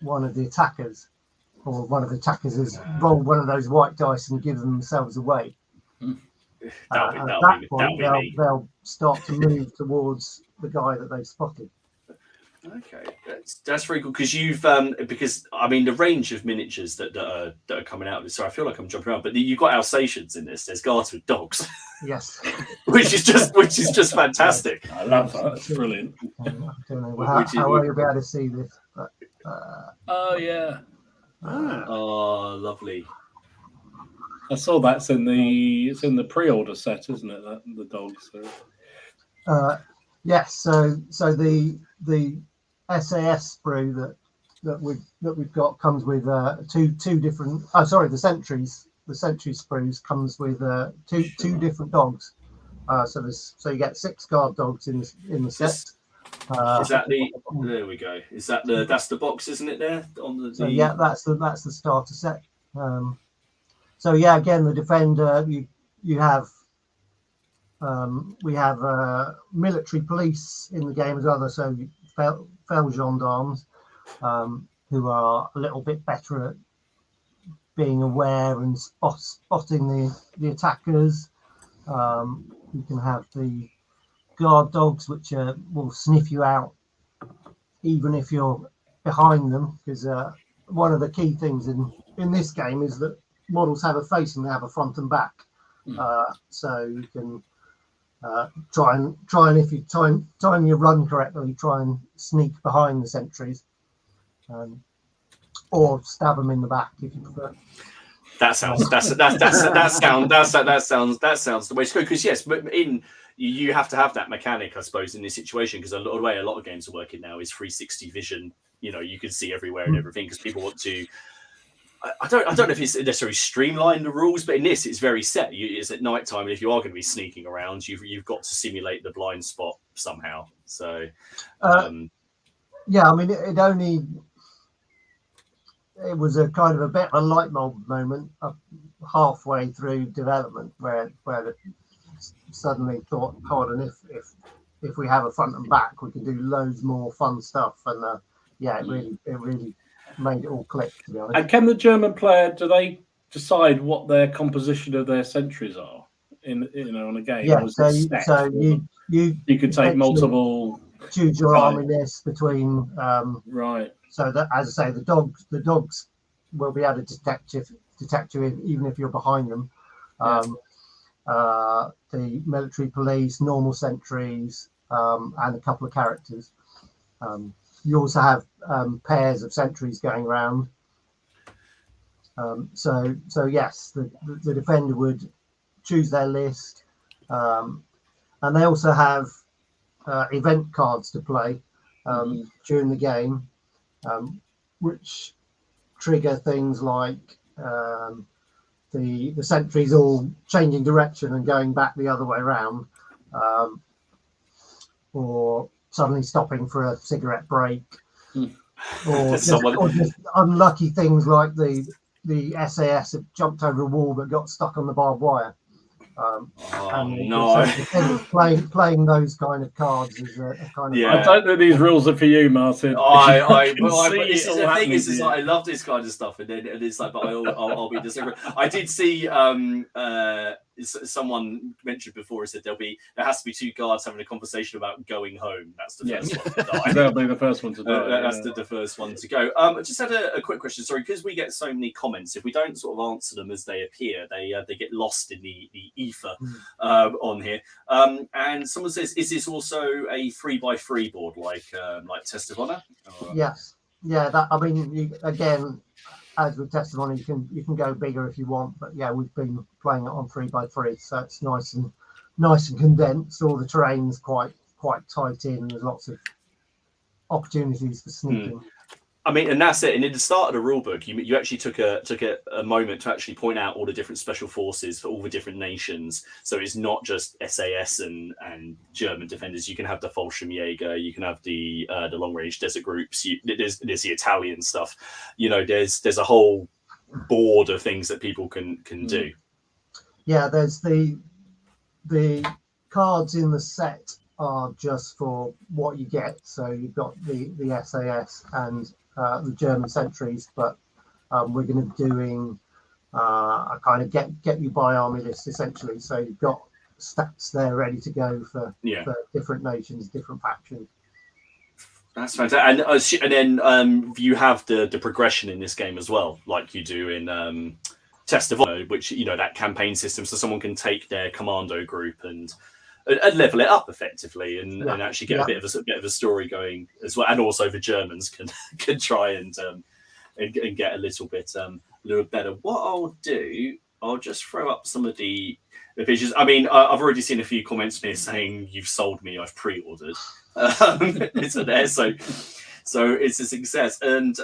one of the attackers, or one of the attackers has rolled one of those white dice and given themselves away. At that point, they'll start to move towards the guy that they've spotted. Okay, that's very cool, because you've because I mean the range of miniatures that are coming out of this. So I feel like I'm jumping around, but you've got Alsatians in this. There's guards with dogs. Yes, which is just fantastic. I love that. That's brilliant. I don't know how well you'll be able to see this, but oh yeah. Oh, lovely. I saw it's in the pre-order set, isn't it? The dogs. So. Yes. So the SAS sprue that we've got comes with two different. The sentries. The sentry sprues comes with two different dogs. So you get 6 guard dogs in the set. Is that there we go. Is that that's the box, isn't it? There on the. So yeah, that's the starter set. So yeah, again, the defender, you have. We have military police in the game as well, so fel gendarmes, who are a little bit better at being aware and spotting the attackers. You can have the guard dogs, which will sniff you out even if you're behind them, because one of the key things in this game is that models have a face and they have a front and back. So you can try and if you time your run correctly, try and sneak behind the sentries. or stab them in the back if you prefer. That sounds the way to go. Because yes, but you have to have that mechanic, I suppose, in this situation. Because a lot of games are working now is 360 vision. You can see everywhere and everything. Because people want to. I don't know if it's necessarily streamline the rules, but in this it's very set. It's at night time, and if you are going to be sneaking around, you've got to simulate the blind spot somehow. So, yeah, I mean, it was a kind of a bit of a light bulb moment halfway through development where it suddenly thought, hold on, if we have a front and back, we can do loads more fun stuff. And it really made it all click, to be honest. And can the German player, do they decide what their composition of their sentries are on a game? Yeah, so you could take multiple. Choose your army list between right. So that, as I say, the dogs will be able to detect you even if you're behind them. The military police, normal sentries, and a couple of characters. You also have pairs of sentries going around. So yes, the defender would choose their list, and they also have event cards to play during the game, which trigger things like the sentries all changing direction and going back the other way around, or suddenly stopping for a cigarette break, or just unlucky things like the SAS have jumped over a wall but got stuck on the barbed wire. Playing those kind of cards is a kind of. I don't know these rules are for you, Martin. This is the thing is like I love this kind of stuff, and it's like, but I'll be disagreeing. I did see someone mentioned before. Said there has to be two guards having a conversation about going home. That's the first one to die. That'll be the first one to die. That's the first one to go. I just had a quick question. Sorry, because we get so many comments. If we don't sort of answer them as they appear, they get lost in the ether on here. And someone says, "Is this also a 3x3 board like Test of Honor?" Yes. Yeah. That, I mean, again, as with Test of Honor, you can go bigger if you want, but yeah, we've been playing it on 3x3, so it's nice and condensed. All the terrain's quite tight in, and there's lots of opportunities for sneaking. I mean, and that's it. And in the start of the rulebook, you actually took a moment to actually point out all the different special forces for all the different nations. So it's not just SAS and German defenders. You can have the Fallschirmjäger, you can have the long range desert groups. There's the Italian stuff. There's a whole board of things that people can do. Yeah, there's the cards in the set are just for what you get. So you've got the SAS and the German sentries, but we're going to be doing a kind of get you by army list essentially. So you've got stats there ready to go for different nations, different factions. That's fantastic. And then you have the progression in this game as well, like you do in Test of Honor, which that campaign system, so someone can take their commando group and level it up effectively, and actually get a bit of a story going as well. And also the Germans can try and get a little bit better. What I'll do, I'll just throw up some of the pictures. I mean, I've already seen a few comments here saying you've sold me, I've pre-ordered. It's there, so it's a success. And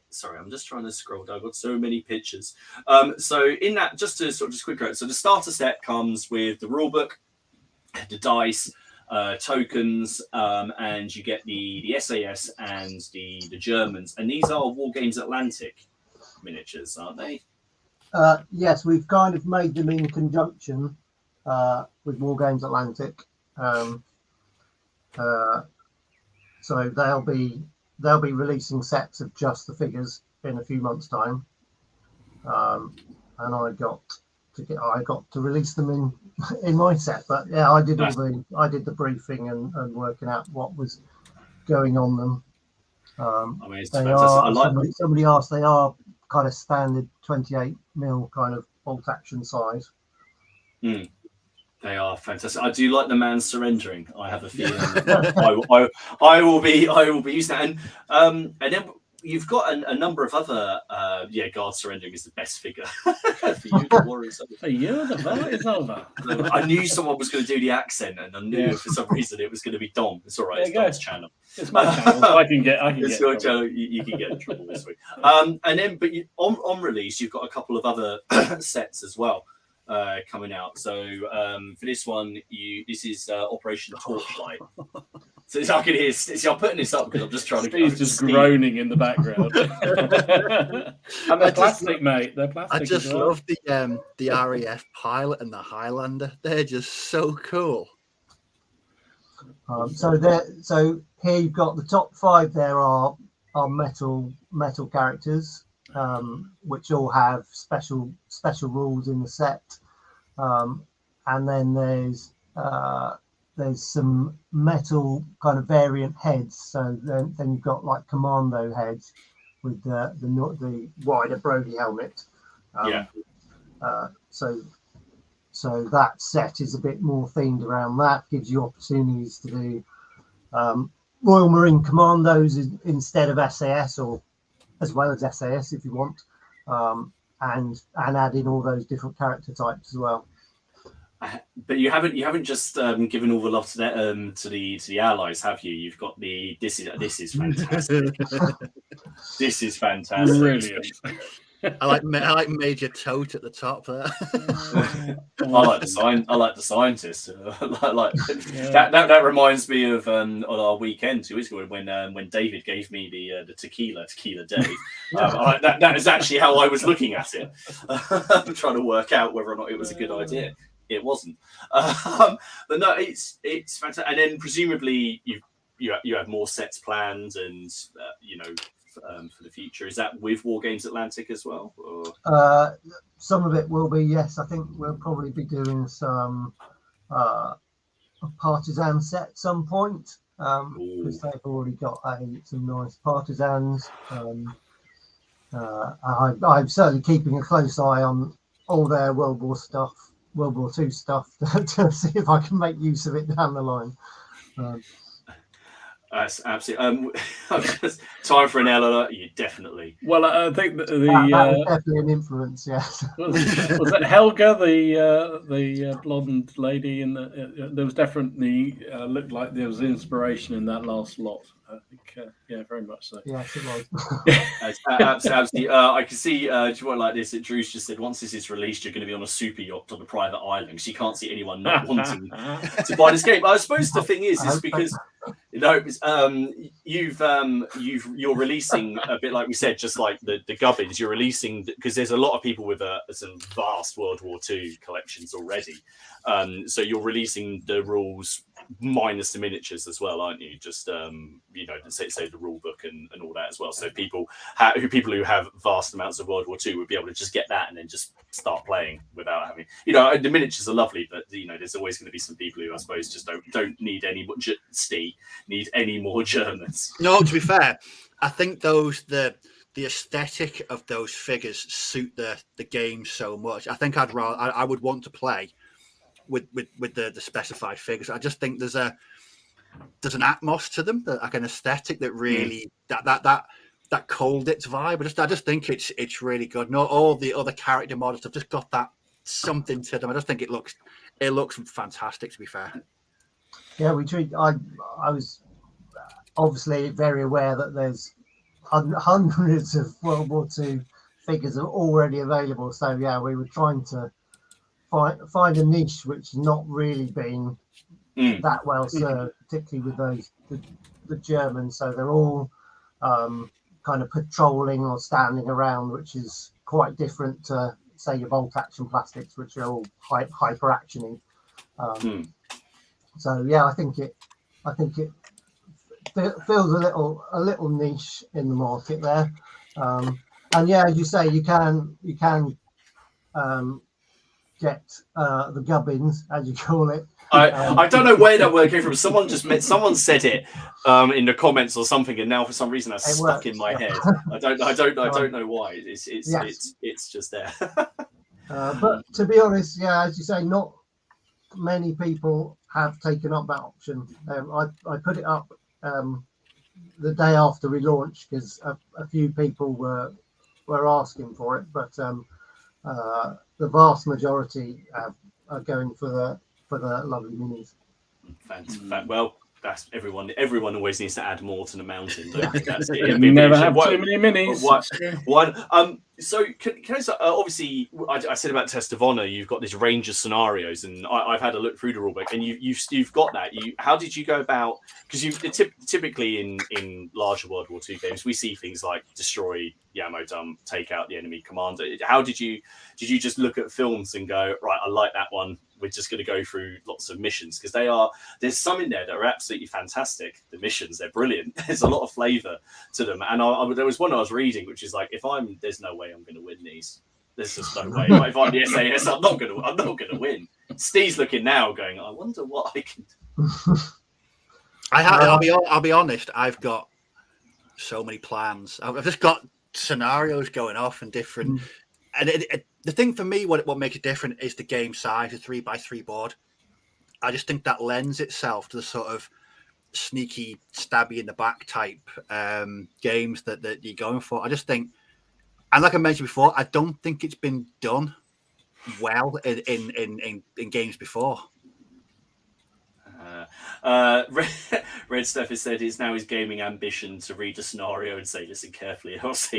sorry, I'm just trying to scroll down. I've got so many pictures. So in that, just quick note. So the starter set comes with the rulebook, the dice, tokens, and you get the SAS and the Germans. And these are War Games Atlantic miniatures, aren't they? Yes, we've kind of made them in conjunction with War Games Atlantic. So they'll be releasing sets of just the figures in a few months' time, and I got to release them in my set. But yeah, I did the briefing and working out what was going on them. I mean, it's fantastic. Somebody asked, they are kind of standard 28mm kind of bolt action size. They are fantastic. I do like the man surrendering. I have a feeling I will be using that. And then you've got a number of other guard surrendering is the best figure for you. The war is over. For you, the war is over. I knew someone was going to do the accent, and I knew for some reason it was going to be Dom. It's all right. It's Dom's channel. It's my channel. So I can get. It's your channel. You can get in trouble this week. And then, but on release, you've got a couple of other sets as well. Coming out. So for this one, this is Operation Torchlight. So I can hear. See, I'm putting this up because I'm just trying to. He's just groaning in the background. And they're plastic, mate. They're plastic. I just love the RAF pilot and the Highlander. They're just so cool. So here you've got the top 5. There are metal characters. Which all have special rules in the set, and then there's some metal kind of variant heads. So then you've got like commando heads with the wider Brody helmet. So that set is a bit more themed around that. Gives you opportunities to do Royal Marine Commandos instead of SAS, or as well as SAS if you want, and add in all those different character types as well. But you haven't just given all the love to the allies, have you? You've got this is fantastic. This is fantastic. Brilliant. I like Major Tote at the top there. I like the scientist. That reminds me of on our weekend 2 weeks ago when David gave me the tequila Dave. That is actually how I was looking at it. I'm trying to work out whether or not it was a good idea. It wasn't. But no, it's fantastic. And then presumably you have more sets planned and for the future. Is that with War Games Atlantic as well? Or? Some of it will be, yes. I think we'll probably be doing some a partisan set at some point, because they've already got some nice partisans. I'm certainly keeping a close eye on all their World War II stuff to see if I can make use of it down the line. That's absolutely. Time for an LLR. You definitely. Well, I think that was definitely an influence. Yes. Was it Helga, the blonde lady? There was definitely looked like there was inspiration in that last lot. I think, very much so. Yes, it was. Absolutely. I can see. Do you want like this? Drew's just said once this is released, you're going to be on a super yacht on a private island. So you can't see anyone not wanting to buy this game. I suppose the thing is because you're releasing a bit like we said, just like the gubbins. You're releasing because there's a lot of people with some vast World War II collections already. So you're releasing the rules minus the miniatures as well, aren't you? Just say the rule book and all that as well. So people who have vast amounts of World War II would be able to just get that and then just start playing without having. The miniatures are lovely, but there's always going to be some people who I suppose just don't need any more need any more Germans. No, to be fair, I think the aesthetic of those figures suit the game so much. I think I would want to play with the specified figures. I just think there's an atmos to them, like an aesthetic that really that cold it's vibe. I just think it's really good. Not all the other character models have just got that something to them. I just think it looks fantastic, to be fair. Yeah, I was obviously very aware that there's hundreds of World War II figures are already available. So yeah, we were trying to find a niche which has not really been that well served, particularly with the Germans. So they're all kind of patrolling or standing around, which is quite different to say your bolt action plastics, which are all hyper actiony. So yeah, I think it feels a little niche in the market there. And yeah, as you say, you can get the gubbins, as you call it. I don't know where that word came from. Someone said it in the comments or something, and now for some reason that's stuck in my head. I don't know why. It's just there. But to be honest, yeah, as you say, not many people have taken up that option. I put it up the day after we launched because a few people were asking for it, but the vast majority are going for the lovely minis. Fantastic. Well, that's everyone. Everyone always needs to add more to the mountain. Don't they? That's it. You never have too many minis. One. So can I say, obviously, I said about Test of Honor, you've got this range of scenarios, and I've had a look through the rulebook, and you've got that. How did you go about? Because typically in larger World War II games, we see things like destroy the ammo dump, take out the enemy commander. How did you just look at films and go, right, I like that one, we're just going to go through lots of missions? Because there's some in there that are absolutely fantastic. The missions, they're brilliant. There's a lot of flavor to them. And there was one I was reading, which is like, there's no way I'm going to win these. There's just no way. If I'm the SAS, I'm not going to win. Steve's looking now, going, I wonder what I can do. I'll be honest. I've got so many plans. I've just got scenarios going off and different. And the thing for me, what makes it different is the game size, a 3x3 board. I just think that lends itself to the sort of sneaky, stabby in the back type games that you're going for. I just think, and like I mentioned before, I don't think it's been done well in games before. Red Steph has said it's now his gaming ambition to read a scenario and say, listen carefully, I'll see.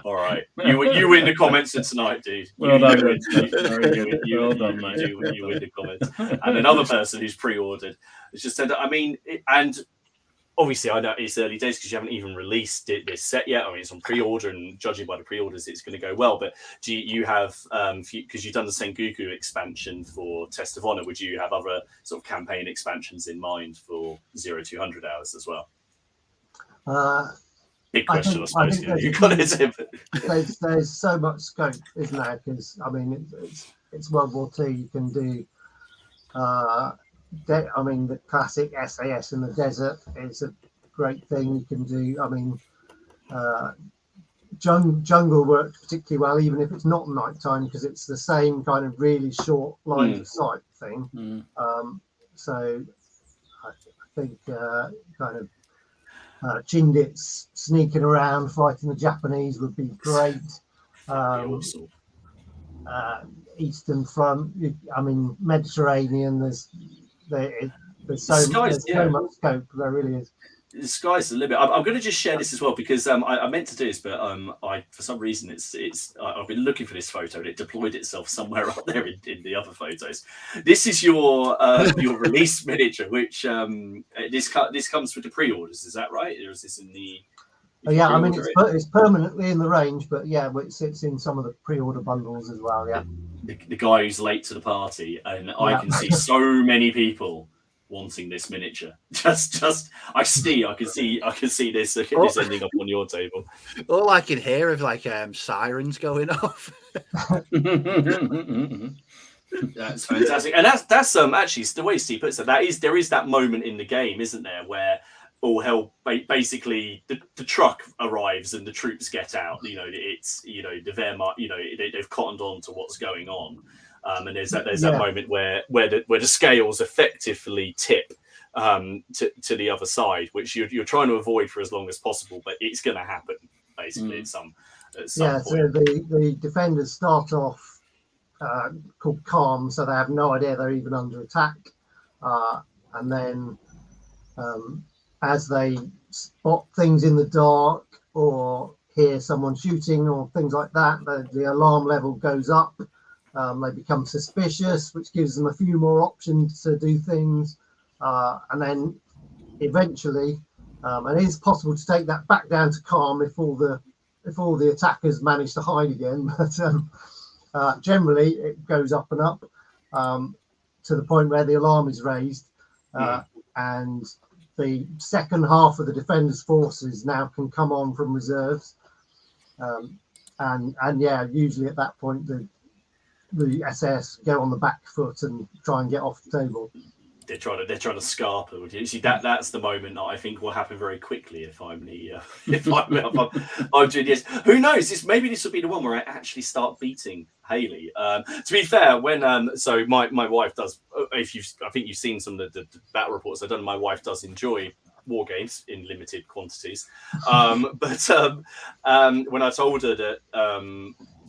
All right. You win the comments for tonight, dude. Well done. You win the comments. And another person who's pre-ordered has just said, and obviously I know it's early days because you haven't even released this set yet. I mean, it's on pre-order, and judging by the pre-orders, it's going to go well. But do you have, because you've done the Sengoku expansion for Test of Honor, would you have other sort of campaign expansions in mind for 0-200 hours as well? Big question, I suppose. You've got to say, there's so much scope, isn't there? Because it's World War II. You can do. The classic SAS in the desert is a great thing. You can do. Jungle works particularly well, even if it's not nighttime, because it's the same kind of really short line of sight thing. So I think kind of Chindits sneaking around fighting the Japanese would be great. Awesome. Eastern Front. Mediterranean. There's so much scope. There really is. The sky's the limit. I'm going to just share this as well because I meant to do this, but for some reason I've been looking for this photo and it deployed itself somewhere up there in the other photos. This is your release miniature, which this comes with the pre-orders. Is that right? Or is this in the? It's permanently in the range, but it sits in some of the pre-order bundles as well. Yeah. The guy who's late to the party, and I can see so many people wanting this miniature. I can see this ending up on your table. All I can hear is like sirens going off. That's fantastic, and that's actually the way Steve puts it. There is that moment in the game, isn't there, where all hell basically the truck arrives and the troops get out. It's the Wehrmacht. They've cottoned on to what's going on. And there's that moment where the scales effectively tip to the other side, which you're trying to avoid for as long as possible, but it's going to happen basically at some point. So the defenders start off called calm, so they have no idea they're even under attack, and then as they spot things in the dark or hear someone shooting or things like that, the alarm level goes up. They become suspicious, which gives them a few more options to do things. And then eventually, and it is possible to take that back down to calm if all the attackers manage to hide again. But generally, it goes up and up to the point where the alarm is raised. And the second half of the defenders' forces now can come on from reserves. Usually at that point, the SAS go on the back foot and try and get off the table. they're trying to scarp her. You see, that's the moment that I think will happen very quickly if I'm doing this. Who knows? Maybe this will be the one where I actually start beating Hayley. To be fair, when so my wife does. I think you've seen some of the battle reports I've done. My wife does enjoy war games in limited quantities, but when I told her that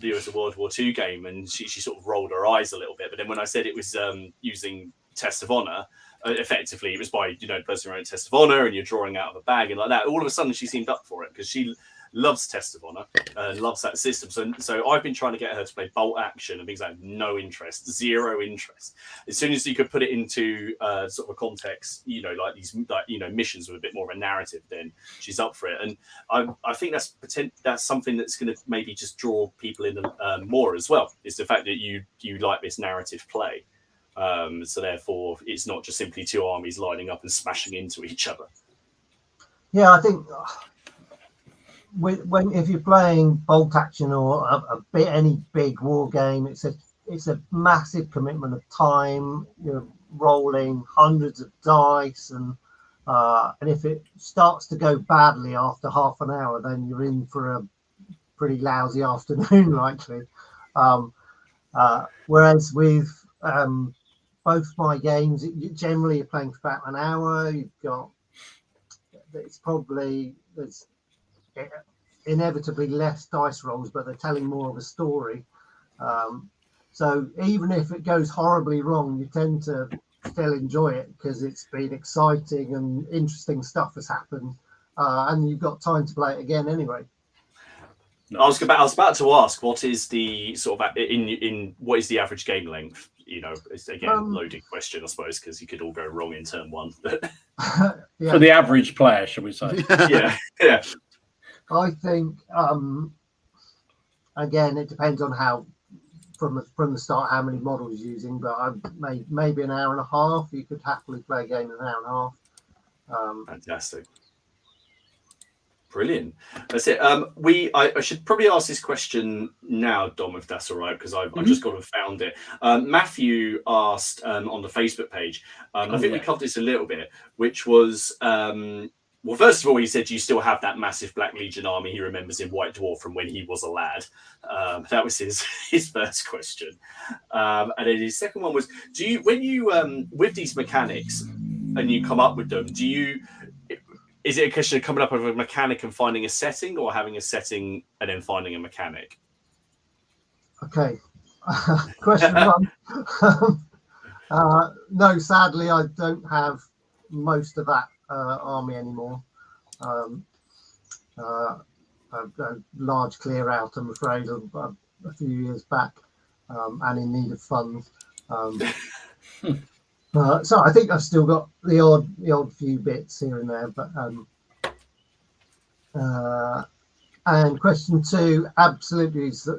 it was a World War II game, and she sort of rolled her eyes a little bit. But then when I said it was using Test of Honor, effectively it was by placing your own Test of Honor, and you're drawing out of a bag and like that. All of a sudden, she seemed up for it because she loves Test of Honor and loves that system. So I've been trying to get her to play bolt action and things like no interest, zero interest. As soon as you could put it into sort of a context, like these missions with a bit more of a narrative, then she's up for it. And I think that's something that's going to maybe just draw people in more as well. Is the fact that you like this narrative play. So therefore, it's not just simply two armies lining up and smashing into each other. Yeah, I think if you're playing bolt action or any big war game, it's a massive commitment of time. You're rolling hundreds of dice, and if it starts to go badly after half an hour, then you're in for a pretty lousy afternoon, likely. Whereas with both my games, generally you're playing for about an hour. There's inevitably less dice rolls, but they're telling more of a story. So even if it goes horribly wrong, you tend to still enjoy it because it's been exciting and interesting stuff has happened, and you've got time to play it again anyway. Nice. I was about to ask, what is the sort of what is the average game length? It's again loading question, I suppose, because you could all go wrong in turn one. Yeah. For the average player, shall we say? yeah. I think again, it depends on how from the start how many models you're using, but maybe an hour and a half. You could happily play a game in an hour and a half. Fantastic. Brilliant. That's it. I should probably ask this question now, Dom, if that's all right, because I've just got and found it. Matthew asked on the Facebook page. I think we covered this a little bit, which was well, first of all, he said you still have that massive Black Legion army he remembers in White Dwarf from when he was a lad. That was his first question. And then his second one was, do you, when you with these mechanics and you come up with them, is it a question of coming up with a mechanic and finding a setting, or having a setting and then finding a mechanic? Okay. Question one. No, sadly, I don't have most of that army anymore. A large clear out, I'm afraid, a few years back, and in need of funds. So I think I've still got the odd few bits here and there, but and question two, absolutely, is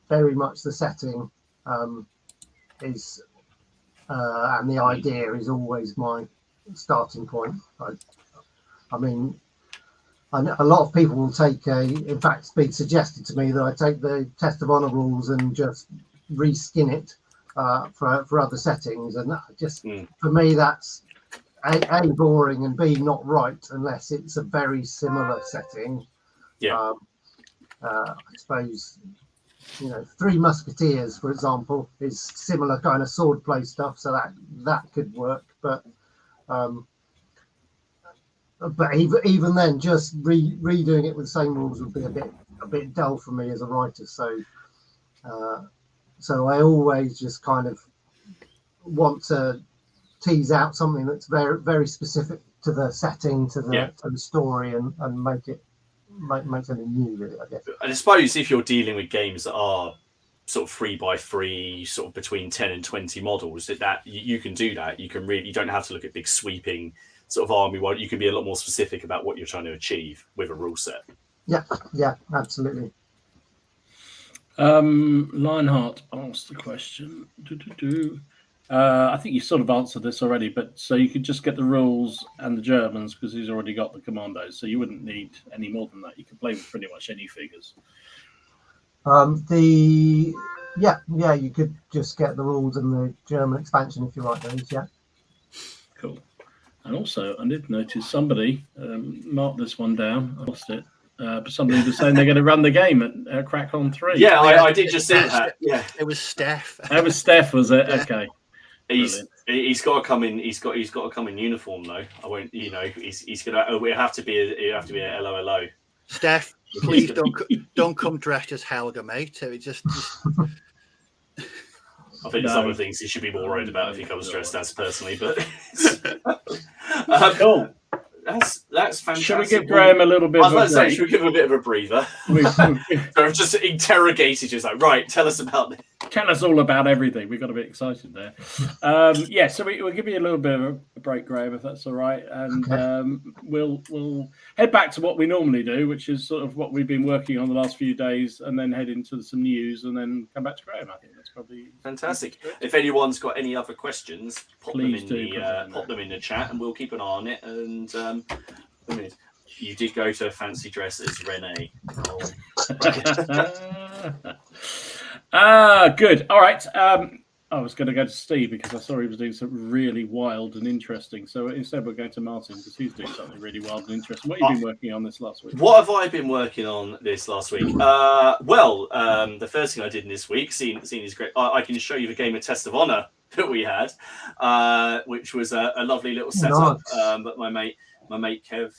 very much the setting is and the idea is always my starting point. I mean, a lot of people will take in fact, it's been suggested to me that I take the Test of Honor rules and just reskin it for other settings, and that just for me that's a boring, and B not right unless it's a very similar setting. I suppose Three Musketeers, for example, is similar kind of swordplay stuff, so that could work, but even then, just redoing it with the same rules would be a bit dull for me as a writer. So I always just kind of want to tease out something that's very, very specific to the setting, to the story, and make something new, really, I guess. And I suppose if you're dealing with games that are sort of 3x3, sort of between 10 and 20 models, that you can do that. You don't have to look at big sweeping sort of army. You can be a lot more specific about what you're trying to achieve with a rule set. Yeah, absolutely. Lionheart asked the question. I think you sort of answered this already, but so you could just get the rules and the Germans because he's already got the commandos, so you wouldn't need any more than that. You could play with pretty much any figures. You could just get the rules and the German expansion if you like those. Yeah. And also, I did notice somebody marked this one down. I lost it. But somebody was saying they're going to run the game at Crackcon 3. Yeah, I did just see that. Yeah, it was Steph. That was Steph, was it? Yeah. Okay. He's got to come in. He's got to come in uniform though. I won't. He's gonna. Oh, it have to be a LOLO. Steph, please don't come dressed as Helga, mate. It just. I think there's other things he should be more worried about if he comes dressed as personally, but Cool. That's fantastic. Should we give Graeme a little bit? I was about to say, should we give him a bit of a breather? I've just interrogated you. Like, right, tell us about this. Tell us all about everything. We got a bit excited there. So we'll give you a little bit of a break, Graeme, if that's all right, and we'll head back to what we normally do, which is sort of what we've been working on the last few days, and then head into some news, and then come back to Graeme. I think that's probably fantastic. If anyone's got any other questions, pop them in the chat, and we'll keep an eye on it. And you did go to a fancy dress as Renee. Good. All right. I was going to go to Steve because I saw he was doing something really wild and interesting. So instead, we're going to Martin because he's doing something really wild and interesting. What have you been working on this last week? What have I been working on this last week? The first thing I did in this week, seeing is great. I can show you the game of Test of Honor that we had, which was a lovely little setup that my mate Kev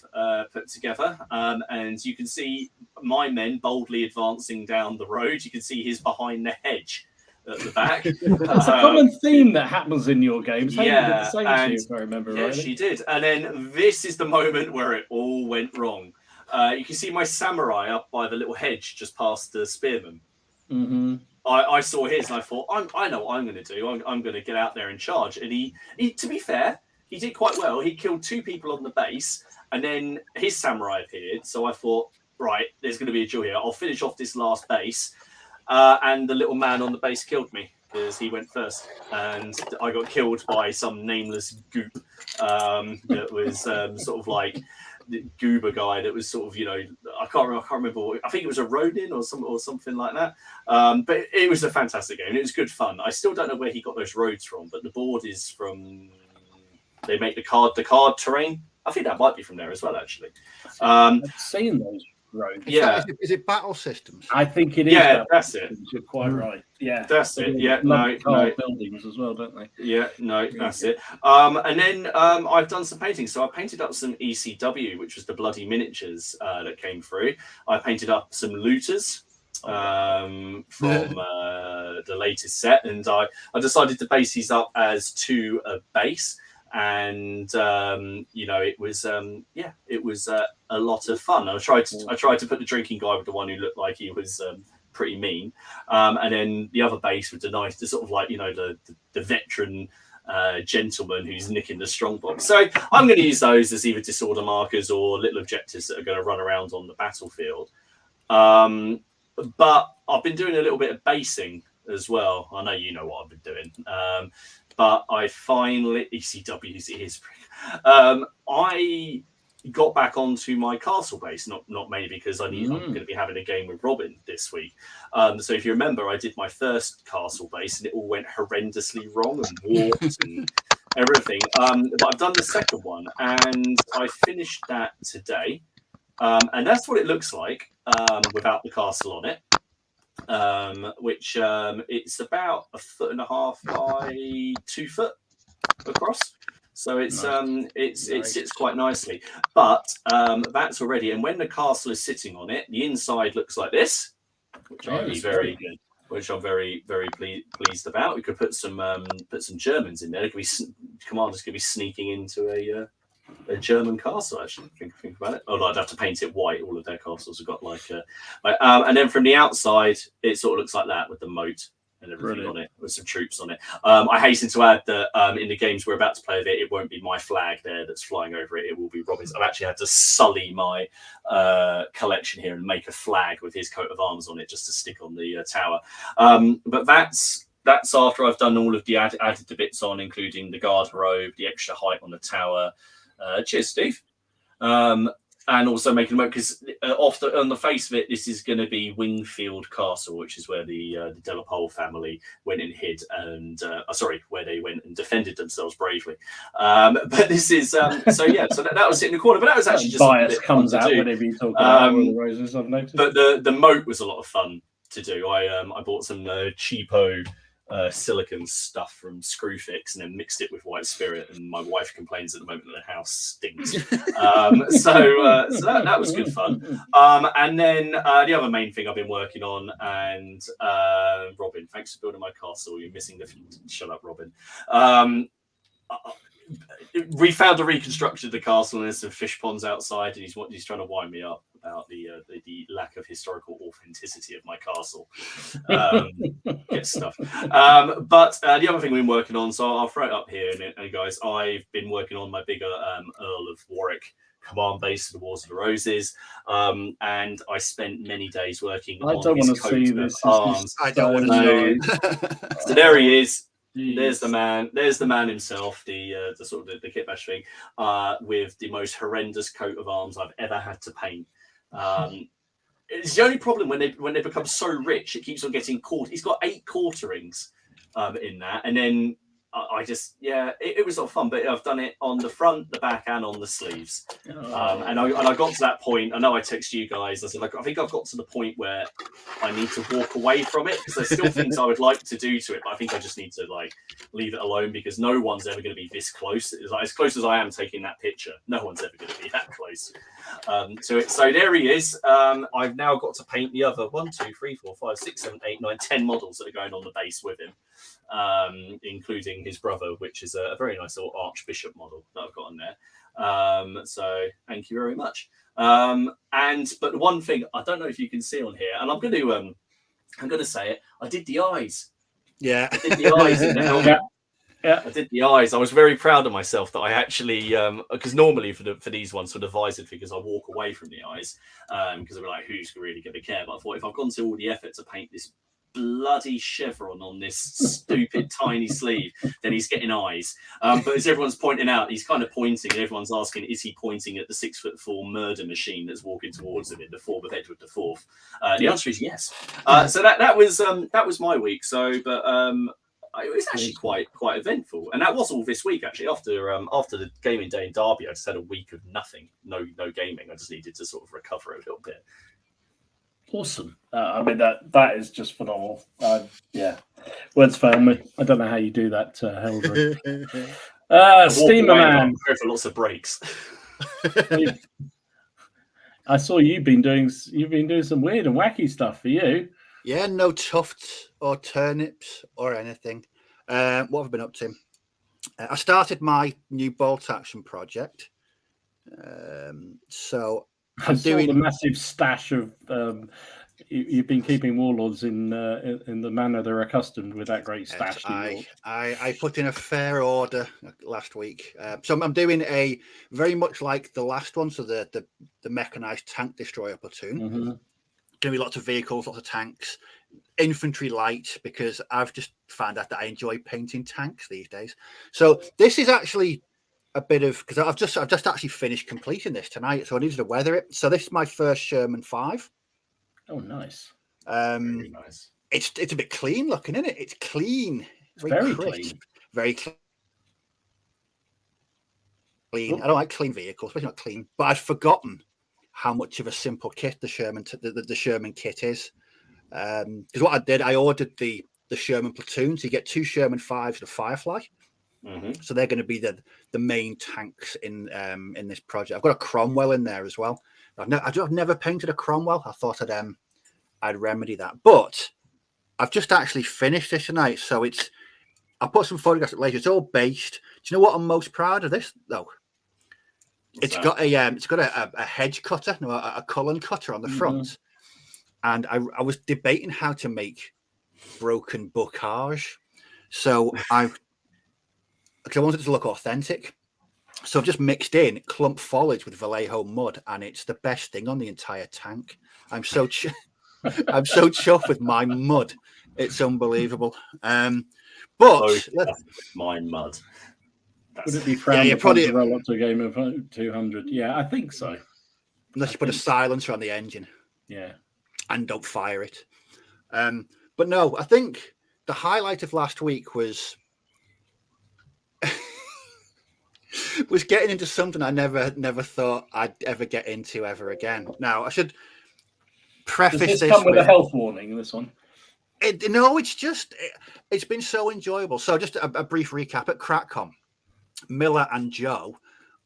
put together, and you can see my men boldly advancing down the road. You can see he's behind the hedge at the back. It's a common theme that happens in your games. Yeah, if I remember right. Yeah, she did. And then this is the moment where it all went wrong. You can see my samurai up by the little hedge just past the spearman. Mm-hmm. I saw his and I thought, I know what I'm going to do. I'm going to get out there and charge. And he, to be fair, he did quite well. He killed 2 people on the base, and then his samurai appeared. So I thought, right, there's going to be a duel here. I'll finish off this last base. And the little man on the base killed me because he went first. And I got killed by some nameless goop that was sort of like the goober guy that was sort of, I can't remember. I think it was a Ronin or something like that. But it was a fantastic game. It was good fun. I still don't know where he got those roads from, but the board is from... They make the card terrain. I think that might be from there as well, actually. I've seen those roads. Yeah. Is it battle systems? I think it is. Yeah, that's it. You're quite right. Yeah. That's it. Yeah, no. Buildings as well, don't they? Yeah, no, that's it. And then I've done some painting. So I painted up some ECW, which was the bloody miniatures that came through. I painted up some looters from the latest set, and I decided to base these up as 2 a base. And it was a lot of fun. I tried to put the drinking guy with the one who looked like he was pretty mean, and then the other base with the sort of like the veteran gentleman who's nicking the strongbox. So I'm going to use those as either disorder markers or little objectives that are going to run around on the battlefield. But I've been doing a little bit of basing as well. I know you know what I've been doing. But I finally ECW's ears. I got back onto my castle base, not mainly because I'm going to be having a game with Robin this week. So if you remember, I did my first castle base and it all went horrendously wrong and warped and everything. But I've done the second one and I finished that today. And that's what it looks like without the castle on it. Which it's about 1.5 feet by 2 foot across, so it's it sits quite nicely. But that's already, and when the castle is sitting on it, the inside looks like this, which I'm very good. Which I'm very very pleased about. We could put some Germans in there. There could be commanders could be sneaking into a German castle, actually. Think about it. Oh, I'd have to paint it white. All of their castles have got and then from the outside, it sort of looks like that with the moat and everything on it, with some troops on it. I hasten to add that in the games we're about to play with it, it won't be my flag there that's flying over it. It will be Robin's. I've actually had to sully my collection here and make a flag with his coat of arms on it just to stick on the tower. But that's after I've done all of the added the bits on, including the guard robe, the extra height on the tower. Cheers, Steve. And also making a note because on the face of it, this is going to be Wingfield Castle, which is where the De La Pole family went and hid, and where they went and defended themselves bravely. But this is so that was it in the corner. But that was actually just bias comes out whenever you talk about the roses. I've noticed. But the moat was a lot of fun to do. I bought some cheapo silicone stuff from Screwfix and then mixed it with white spirit, and my wife complains at the moment that the house stinks. So that was good fun. And then the other main thing I've been working on, and Robin, thanks for building my castle. You're missing the shut up, Robin. We found a reconstruction of the castle, and there's some fish ponds outside, and he's trying to wind me up about the lack of historical authenticity of my castle. Get stuff. But the other thing we've been working on, so I'll throw it up here, and guys, I've been working on my bigger Earl of Warwick command base for the Wars of the Roses, and I spent many days working on his coat of arms. I don't want to know. So there he is. There's the man. There's the man himself. The sort of the kit bash thing, with the most horrendous coat of arms I've ever had to paint. It's the only problem when they become so rich, it keeps on getting caught. He's got 8 quarterings in that, and then I just it was a lot of fun. But I've done it on the front, the back, and on the sleeves. And I got to that point. I know I texted you guys. I said, I think I've got to the point where I need to walk away from it because there's still things I would like to do to it, but I think I just need to leave it alone because no one's ever going to be this close. As close as I am taking that picture, no one's ever going to be that close to it. So there he is. I've now got to paint the other 1, 2, 3, 4, 5, 6, 7, 8, 9, 10 models that are going on the base with him, including his brother, which is a very nice little Archbishop model that I've got on there. So thank you very much. But the one thing I don't know if you can see on here, and I'm going to say it. I did the eyes. Yeah, I did the eyes in the helmet. Yeah, I did the eyes. I was very proud of myself that I actually, because normally for these ones, for the visored figures, I walk away from the eyes because I'm like, who's really going to care? But I thought if I've gone to all the effort to paint this bloody chevron on this stupid tiny sleeve, then he's getting eyes. But as everyone's pointing out, he's kind of pointing, and everyone's asking, is he pointing at the 6'4" murder machine that's walking towards him in the form of Edward IV? The answer is yes. So that was my week. So, but it was actually quite eventful, and that was all this week actually. After the gaming day in Derby, I just had a week of nothing, no gaming. I just needed to sort of recover a little bit. Awesome. I mean that is just phenomenal. Words fail me. I don't know how you do that, Helder. Steamer Man. Go for lots of breaks. I saw you've been doing some weird and wacky stuff for you. Yeah, no tufts or turnips or anything. What have I been up to? I started my new bolt action project. So I saw the massive stash of you've been keeping warlords in the manner they're accustomed with that great stash. I put in a fair order last week. So I'm doing a very much like the last one. So the mechanized tank destroyer platoon. Mm-hmm. Going to be lots of vehicles, lots of tanks, infantry light, because I've just found out that I enjoy painting tanks these days. So this is actually a bit of, because I've just actually finished completing this tonight, so I needed to weather it. So this is my first Sherman 5. Oh, nice. Very nice. It's a bit clean looking, isn't it? It's clean. It's very clean. Very clean. I don't like clean vehicles, especially not clean. But I'd forgotten how much of a simple kit the Sherman kit is. Because what I did, I ordered the Sherman platoon. So you get 2 Sherman 5s and a Firefly. Mm-hmm. So they're going to be the main tanks in this project. I've got a Cromwell in there as well. I've never painted a Cromwell. I thought I'd remedy that, but I've just actually finished this tonight. So I'll put some photographs up later. It's all based. Do you know what I'm most proud of this though? It's got a hedge cutter, a Cullen cutter on the front, and I was debating how to make broken bocage. So because I wanted it to look authentic. So I've just mixed in clump foliage with Vallejo mud, and it's the best thing on the entire tank. I'm so chuffed with my mud. It's unbelievable. But my mud. Would it be frowned upon to roll up to a game of 200? Yeah, I think so. unless you put a silencer on the engine. Yeah. And don't fire it. But no, I think the highlight of last week was getting into something I never thought I'd ever get into ever again. Now, I should preface Does this this come with a health warning, this one? It's been so enjoyable. So just a brief recap. At Crackcon, Miller and Joe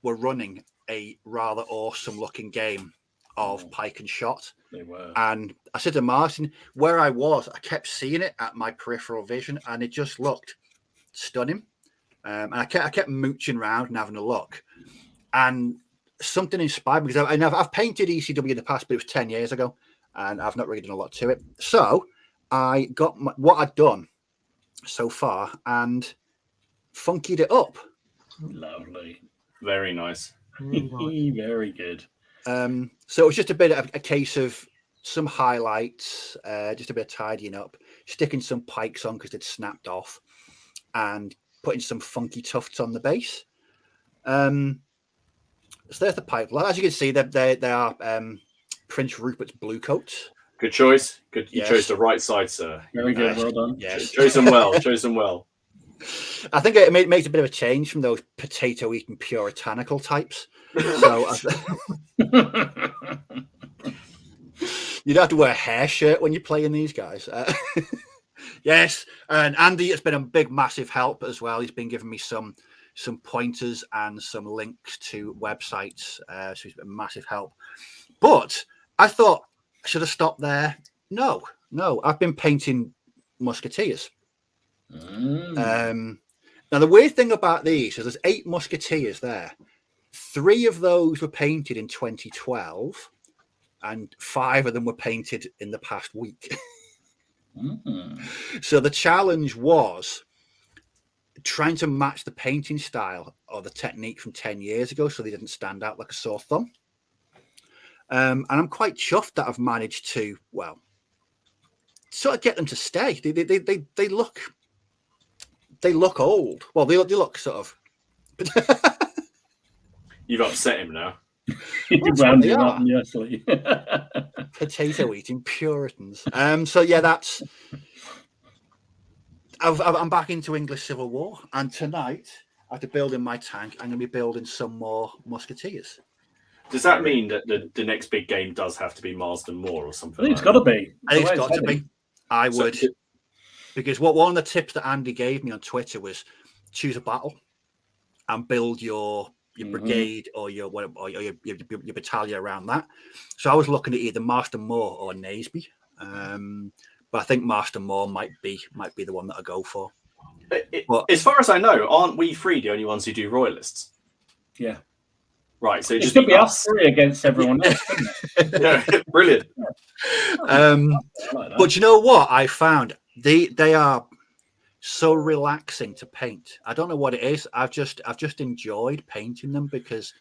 were running a rather awesome looking game of pike and shot. They were. And I said to Martin, where I was, I kept seeing it at my peripheral vision, and it just looked stunning. And I kept mooching around and having a look. And something inspired me, because I've painted ECW in the past, but it was 10 years ago, and I've not really done a lot to it. So I got what I'd done so far and funkied it up. Lovely. Very nice. Very good. So it was just a bit of a case of some highlights, just a bit of tidying up, sticking some pikes on because they'd snapped off, and putting some funky tufts on the base. So there's the pipe. Well, as you can see, they are Prince Rupert's blue coats. Good choice. Good. You Yes. chose the right side, sir. Very good. Well done. Yes. Chose them well. Chose them well. I think it makes a bit of a change from those potato-eating puritanical types. So you'd have to wear a hair shirt when you're playing these guys. Yes, and Andy has been a big, massive help as well. He's been giving me some pointers and some links to websites. So he's been a massive help. But I thought, should have stopped there. No, I've been painting musketeers. Now the weird thing about these is there's 8 musketeers there. 3 of those were painted in 2012, and 5 of them were painted in the past week. So the challenge was trying to match the painting style or the technique from 10 years ago, so they didn't stand out like a sore thumb. And I'm quite chuffed that I've managed to, well, sort of get them to stay. They look old. Well, they look sort of. You've upset him now. Potato eating Puritans. So yeah, I'm back into English Civil War, and tonight after building my tank, I'm going to be building some more musketeers. Does that mean that the next big game does have to be Marsden Moor or something? I think it's got to be. It's got to be. I would, because one of the tips that Andy gave me on Twitter was choose a battle and build your brigade or your battalion around that. So I was looking at either Marsden Moor or Naseby, but I think Marsden Moor might be the one that I go for. As far as I know, aren't we 3 the only ones who do royalists? Yeah. Right, so it just could be us 3 against everyone else, couldn't it? Yeah, brilliant. But you know what I found? They are so relaxing to paint. I don't know what it is. I've just enjoyed painting them because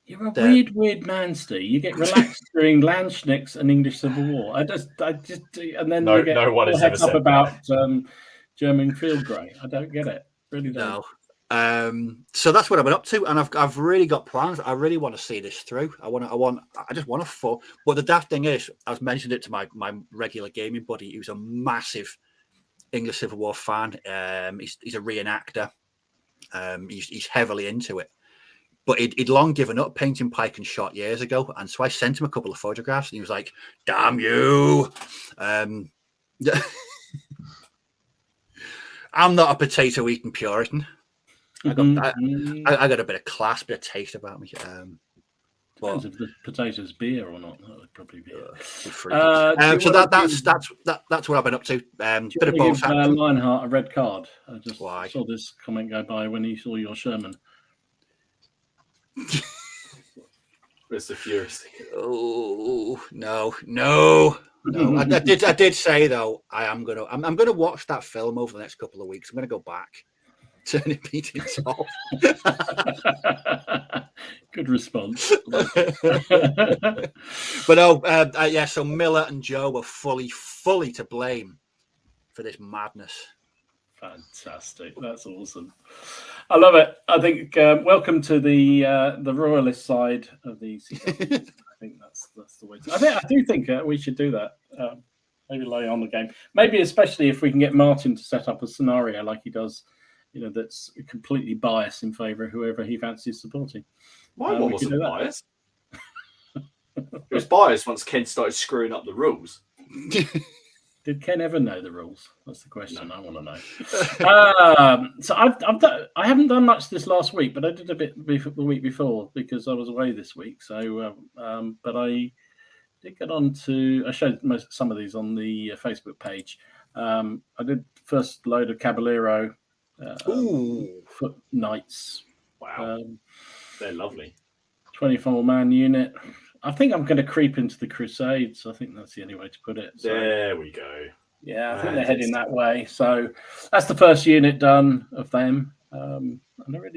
you're a weird man, Steve. You get relaxed during Landschnicks and English Civil War. I just, and then you get no one has ever said about German field grey. I don't get it. Really don't. No. So that's what I've been up to, and I've really got plans. I really want to see this through. I just want to fall. But the daft thing is, I've mentioned it to my regular gaming buddy, who's a massive English Civil War fan. He's a reenactor. He's heavily into it. But he'd long given up painting pike and shot years ago, and so I sent him a couple of photographs, and he was like, "Damn you!" I'm not a potato-eating Puritan. I got a bit of class, bit of taste about me. Depends if the potatoes beer or not. That would probably be. So that's what I've been up to. Bit of both. Lionheart a red card. I just Why? saw this comment go by when he saw your Sherman. Mr. Furious. Oh no! I did say though I'm gonna watch that film over the next couple of weeks. I'm gonna go back. Turn it meetings off. Good response. But no, yeah. So Miller and Joe were fully to blame for this madness. Fantastic! That's awesome. I love it. I think welcome to the royalist side of the ECW. think that's the way. I do think we should do that. Maybe lay on the game. Maybe especially if we can get Martin to set up a scenario like he does, that's completely biased in favour of whoever he fancies supporting. My one wasn't biased. It was biased once Ken started screwing up the rules. Did Ken ever know the rules? That's the question I want to know. So I haven't done much this last week, but I did a bit the week before because I was away this week. So, but I did get on to. I showed some of these on the Facebook page. I did first load of Caballero foot knights. Wow, they're lovely. 24-man unit. I think I'm going to creep into the Crusades. I think that's the only way to put it. So, there we go. Yeah, I think they're heading that way. So that's the first unit done of them. And they were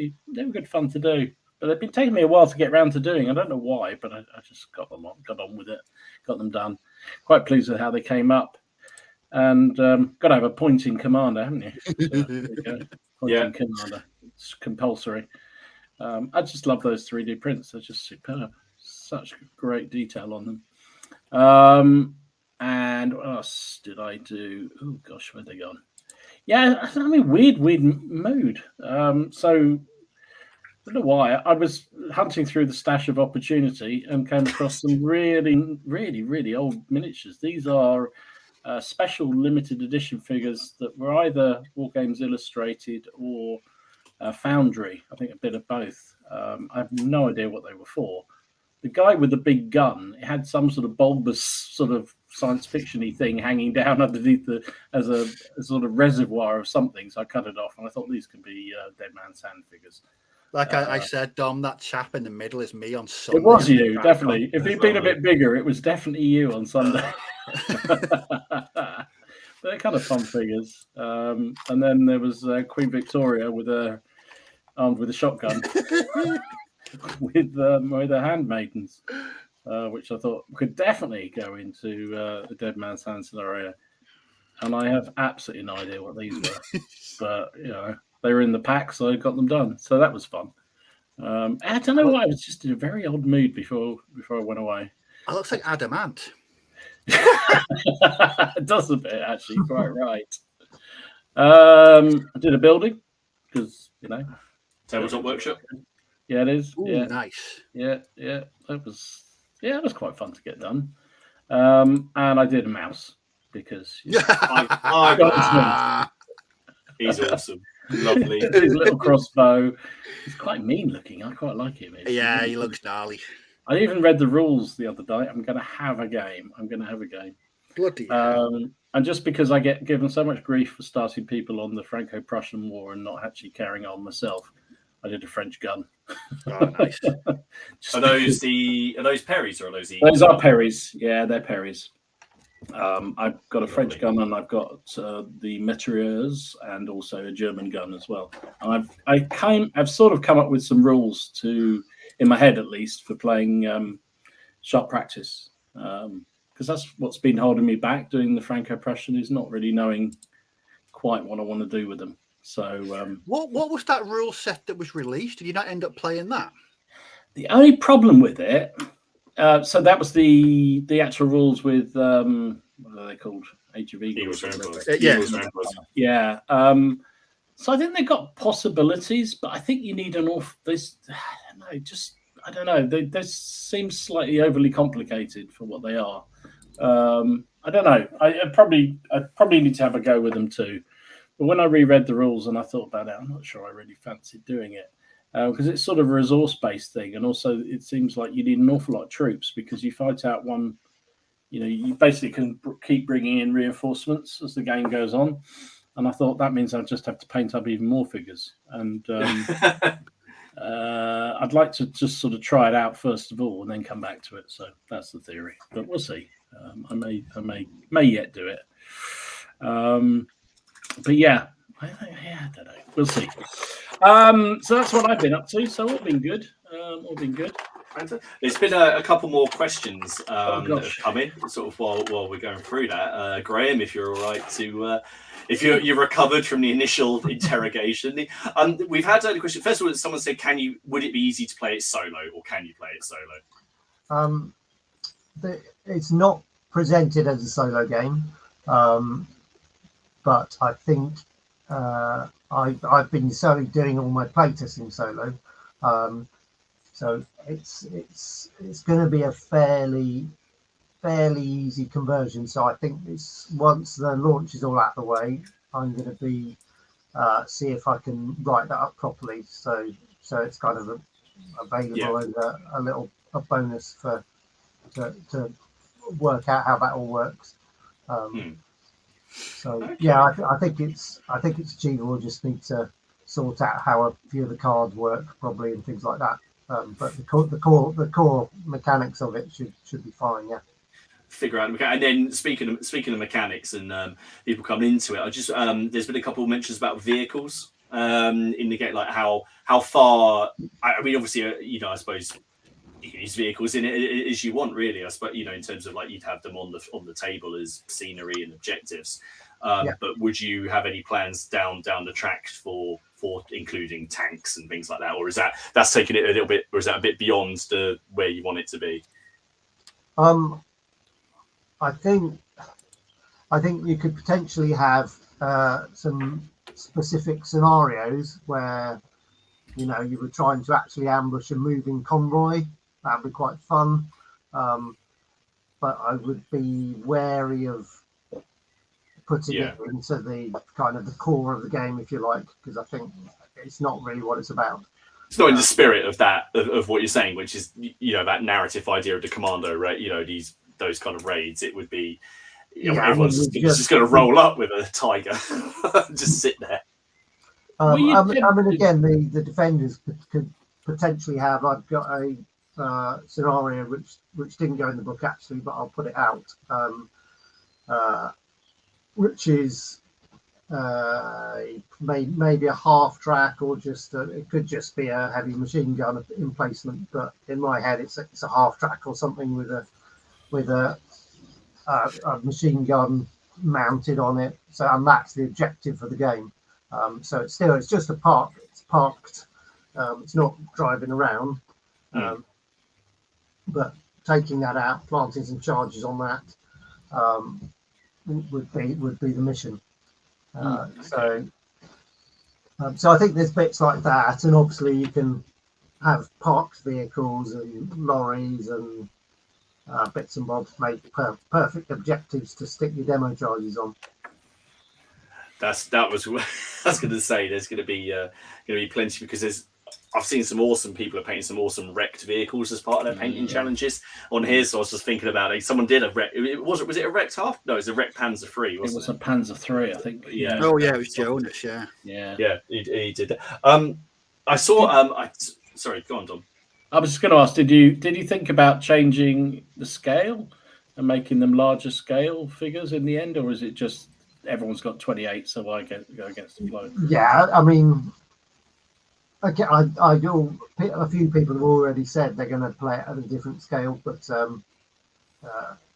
good fun to do. But they've been taking me a while to get around to doing. I don't know why, but I just got on with it, got them done. Quite pleased with how they came up. And got to have a pointing commander, haven't you? So, there we go. Pointing commander. It's compulsory. I just love those 3D prints. They're just superb. Such great detail on them. And what else did I do? Oh gosh, where'd they gone? Yeah, I mean, weird mood. So I don't know why. I was hunting through the stash of opportunity and came across some really, really, really old miniatures. These are special limited edition figures that were either War Games Illustrated or Foundry. I think a bit of both. I have no idea what they were for. The guy with the big gun, it had some sort of bulbous sort of science fiction-y thing hanging down underneath as a sort of reservoir of something. So I cut it off, and I thought these could be Dead Man's Hand figures. Like I said, Dom, that chap in the middle is me on Sunday. It was you, definitely. If he'd been a bit bigger, it was definitely you on Sunday. They're kind of fun figures. And then there was Queen Victoria armed with a shotgun. with the handmaidens, which I thought could definitely go into the Dead Man's Hand scenario. And I have absolutely no idea what these were, but they were in the pack, so I got them done. So that was fun. I don't know why. I was just in a very odd mood before I went away. It looks like adamant. It does a bit, actually. Quite right. I did a building because Tabletop Workshop. Yeah, it is. Ooh, yeah, nice. Yeah, it was quite fun to get done. And I did a mouse because he's awesome, lovely. His little crossbow. He's quite mean looking. I quite like him. Yeah, he looks gnarly. I even read the rules the other day. I'm going to have a game. Bloody. And just because I get given so much grief for starting people on the Franco-Prussian War and not actually carrying on myself, I did a French gun. Oh, nice. Are those Perrys or are those? Those are Perrys. Yeah, they're Perrys. I've got a French gun and I've got the Meteors and also a German gun as well. And I've sort of come up with some rules in my head at least, for playing sharp practice. Because that's what's been holding me back doing the Franco-Prussian, is not really knowing quite what I want to do with them. So what was that rule set that was released? Did you not end up playing that? The only problem with it, so that was the actual rules with what are they called? Age of Eagles. Yeah. So I think they've got possibilities, but I think you need an awful. I don't know. They seem slightly overly complicated for what they are. I don't know. I probably need to have a go with them too. But when I reread the rules and I thought about it, I'm not sure I really fancied doing it, because it's sort of a resource-based thing, and also it seems like you need an awful lot of troops because you fight out one. You basically can keep bringing in reinforcements as the game goes on, and I thought that means I just have to paint up even more figures. And I'd like to just sort of try it out first of all and then come back to it. So that's the theory, but we'll see. I may yet do it. But yeah, I don't know. We'll see. So that's what I've been up to. So all been good. There's been a couple more questions that have come in, sort of while we're going through that. Graeme, if you're all right to, if you're recovered from the initial interrogation. We've had a question. First of all, someone said, would it be easy to play it solo, or can you play it solo? it's not presented as a solo game, but I think I've been doing all my playtesting solo, so it's going to be a fairly easy conversion. So I think once the launch is all out of the way, I'm going to be see if I can write that up properly. So it's kind of available as a bonus to work out how that all works. So okay. yeah, I think it's achievable. Just need to sort out how a few of the cards work probably and things like that. But the core mechanics of it should be fine. Yeah. Figure out, and then speaking of mechanics and people coming into it, I just there's been a couple of mentions about vehicles in the game, like how far. I mean, obviously, I suppose you can use vehicles in it as you want, really. I suppose in terms of like you'd have them on the table as scenery and objectives. But would you have any plans down the track for including tanks and things like that, or is that's taking it a little bit, or is that a bit beyond where you want it to be? I think you could potentially have some specific scenarios where you were trying to actually ambush a moving convoy. That'd be quite fun, but I would be wary of putting it into the kind of the core of the game, if you like, because I think it's not really what it's about. It's not in the spirit of that of what you're saying, which is that narrative idea of the commando, right? Those kind of raids. It would be everyone's just going to roll up with a tiger, just sit there. I mean, again, the defenders could potentially have. I've got a scenario which didn't go in the book actually, but I'll put it out, which is maybe a half track, or just it could just be a heavy machine gun emplacement. But in my head, it's a half track or something with a machine gun mounted on it. So, and that's the objective for the game. So it's just a park. It's parked. It's not driving around. But taking that out, planting some charges on that would be the mission. So I think there's bits like that, and obviously you can have parked vehicles and lorries and bits and bobs, make perfect objectives to stick your demo charges on. That was what I was going to say. There's going to be plenty, because I've seen some awesome people are painting some awesome wrecked vehicles as part of their painting challenges on here. So I was just thinking about it. Someone did a wreck. Was it a wrecked half? No, it was a wrecked Panzer III. Wasn't it? It was a Panzer III, I think. Yeah. Oh yeah, it was Jonas. Yeah. Yeah. He did that. I saw. Sorry, go on, Dom. I was just going to ask, did you think about changing the scale and making them larger scale figures in the end, or is it just everyone's got 28, so I go against the flow? Yeah, I mean, okay, I do. A few people have already said they're going to play it at a different scale, but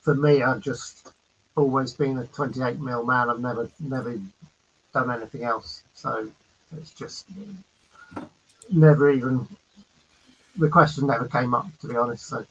for me, I've just always been a 28mm man. I've never done anything else, so it's just never even. The question never came up, to be honest. So.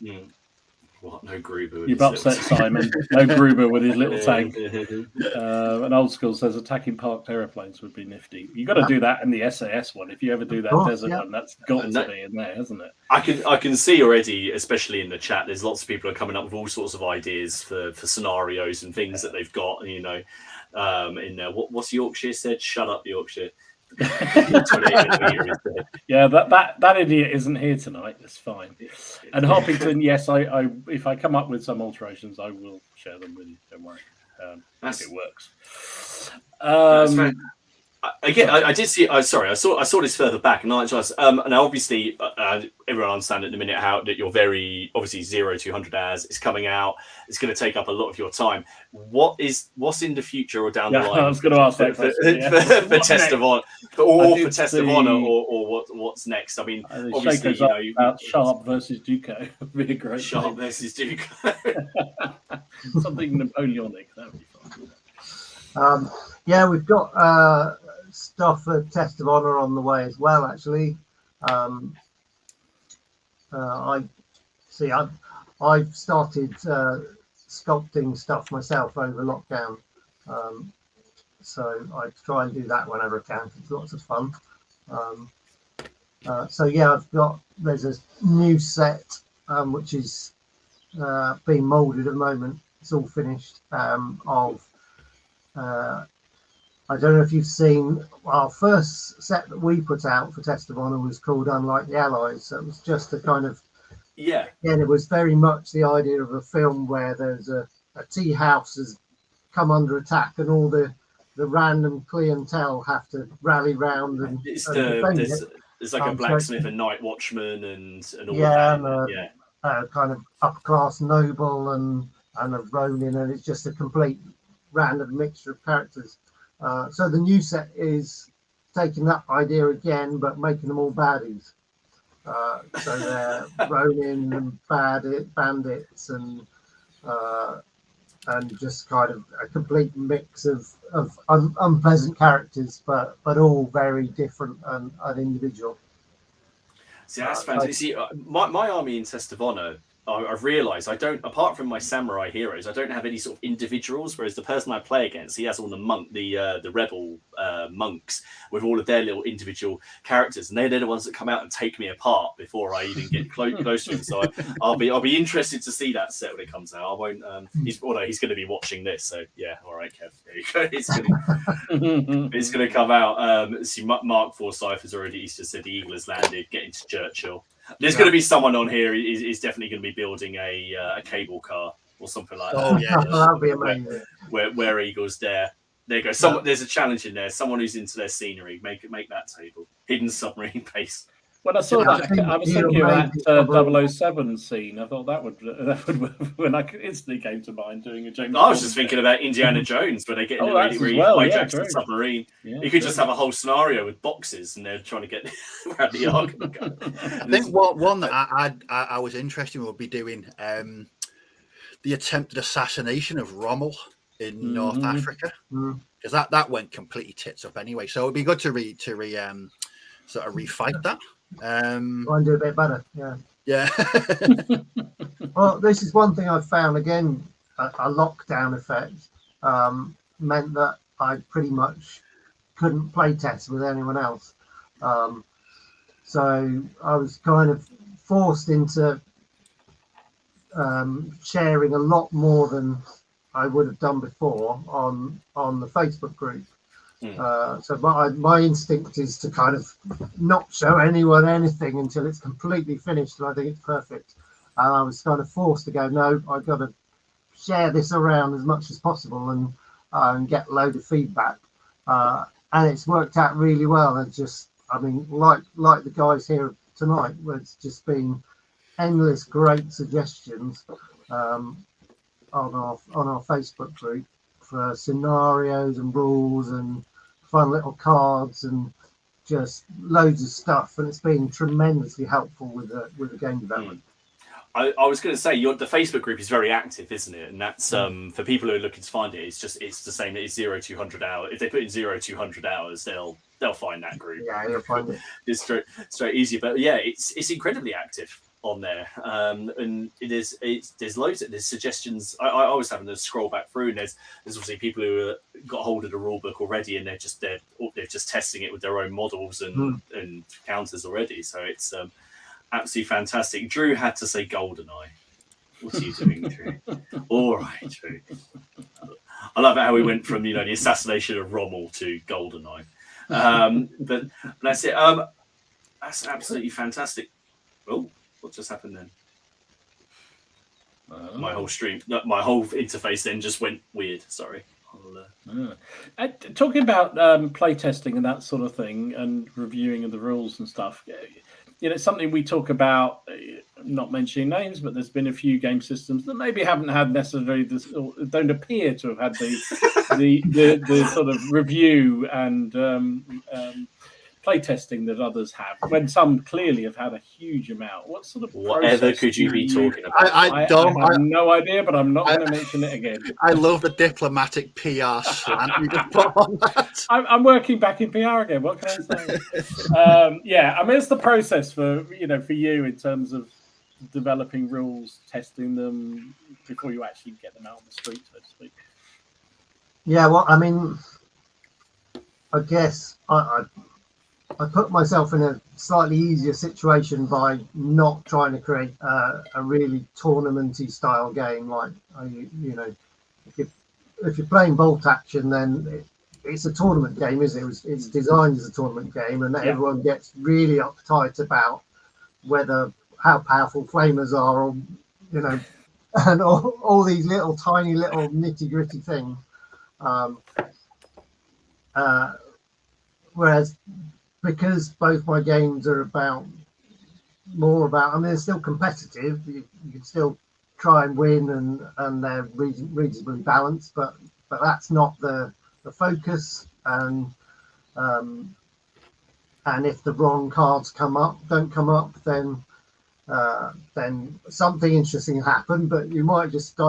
What? No Gruber. You've upset Simon. No Gruber with his little tank. An old school says attacking parked aeroplanes would be nifty. You got to do that in the SAS one. If you ever do that desert one, that's got to be in there, hasn't it? I can see already, especially in the chat, there's lots of people are coming up with all sorts of ideas for scenarios and things that they've got. In there. What's Yorkshire said? Shut up, Yorkshire. Yeah, that idiot isn't here tonight. That's fine. And Harpington, yes, I if I come up with some alterations, I will share them with you. Don't worry. If it works. Again, I did see. I saw this further back, and now obviously everyone understands at the minute how that you're very obviously 0 to 100 hours. It's coming out. It's going to take up a lot of your time. What's in the future or down the line? I was going to ask that question, for Test of Honor, for Test of Honor, or what's next? I mean, obviously, about Sharp versus Duco would be a great Sharp versus Duco. Something Napoleonic. That would be fun. Yeah, we've got stuff for Test of Honor on the way as well. Actually, I've started sculpting stuff myself over lockdown. So I try and do that whenever I can. It's lots of fun. So yeah, there's a new set which is being moulded at the moment. It's all finished. I don't know if you've seen our first set that we put out for Test of Honor was called Unlike the Allies. So it was just a kind of, yeah, it was very much the idea of a film where there's a tea house has come under attack and all the random clientele have to rally round and defend it. There's like a blacksmith, a night watchman, and all yeah, that. And kind of upper class noble and a Ronin, and it's just a complete random mixture of characters. So the new set is taking that idea again, but making them all baddies. So they're Ronin and bandits and just kind of a complete mix of unpleasant characters, but all very different and individual. See, that's fantastic. See, my army in Test of Honor, I've realised I don't, apart from my samurai heroes, I don't have any sort of individuals. Whereas the person I play against, he has all the rebel monks with all of their little individual characters, and they're the ones that come out and take me apart before I even get close to them. So I'll be interested to see that set when it comes out. I won't. He's going to be watching this, so yeah. All right, Kev, there you go. It's going to come out. See, Mark Forsyth has already. He's just said the Eagle has landed. Get into Churchill. There's going to be someone on here is definitely going to be building a cable car or something like that. Oh yeah, that'll be amazing. Where Eagles there you go. There's a challenge in there. Someone who's into their scenery, make that table. Hidden submarine base. When I saw that, I was thinking of that 007 scene. I thought that would when I instantly came to mind doing a James. I was just thinking about Indiana Jones, where they get really hijacks the submarine. You could just have a whole scenario with boxes, and they're trying to get around the arc. I think one that I was interested in would be doing the attempted assassination of Rommel in North Africa, because that went completely tits up anyway. So it'd be good to sort of refight that. Try and do a bit better. Yeah. Well, this is one thing I've found again. A lockdown effect meant that I pretty much couldn't play test with anyone else. So I was kind of forced into sharing a lot more than I would have done before on the Facebook group. So my instinct is to kind of not show anyone anything until it's completely finished, and I think it's perfect. And I was kind of forced to go, no, I've got to share this around as much as possible and get a load of feedback. And it's worked out really well. And just, I mean, like the guys here tonight, where it's just been endless great suggestions on our Facebook group for scenarios and rules and fun little cards and just loads of stuff, and it's been tremendously helpful with the game development. I was going to say the Facebook group is very active, isn't it? And that's for people who are looking to find it. It's the same. It's 0-200 hours. If they put in 0-200 hours, they'll find that group. Yeah, you'll find it. It's straight easy, but yeah, it's incredibly active on there, and there's loads of there's suggestions. I was having to scroll back through, and there's obviously people who got hold of the rule book already, and they're just testing it with their own models and counters already. So it's absolutely fantastic. Drew had to say GoldenEye. What are you doing, Drew? All right, Drew. I love how we went from the assassination of Rommel to GoldenEye, but that's it. That's absolutely fantastic. Oh. What just happened then? My whole interface then just went weird. Sorry. Talking about playtesting and that sort of thing, and reviewing of the rules and stuff. It's something we talk about. Not mentioning names, but there's been a few game systems that maybe haven't had necessarily this, or don't appear to have had the sort of review and playtesting that others have, when some clearly have had a huge amount. What sort of whatever could you be talking about? I have no idea, but I'm not going to mention it again. I love the diplomatic PR slant you just put on that. I'm working back in PR again. What can I say? I mean, it's the process for you in terms of developing rules, testing them before you actually get them out on the street, so to speak? Yeah, well, I mean, I guess I put myself in a slightly easier situation by not trying to create a really tournamenty style game. Like, you know, if you're playing bolt action, then it's a tournament game, isn't it? It's designed as a tournament game, and everyone gets really uptight about how powerful flamers are, or you know, and all these tiny little nitty gritty things. Whereas because both my games are more about, I mean, they're still competitive. You can still try and win, and they're reasonably balanced, but that's not the focus. And if the wrong cards don't come up, then something interesting happened. But you might just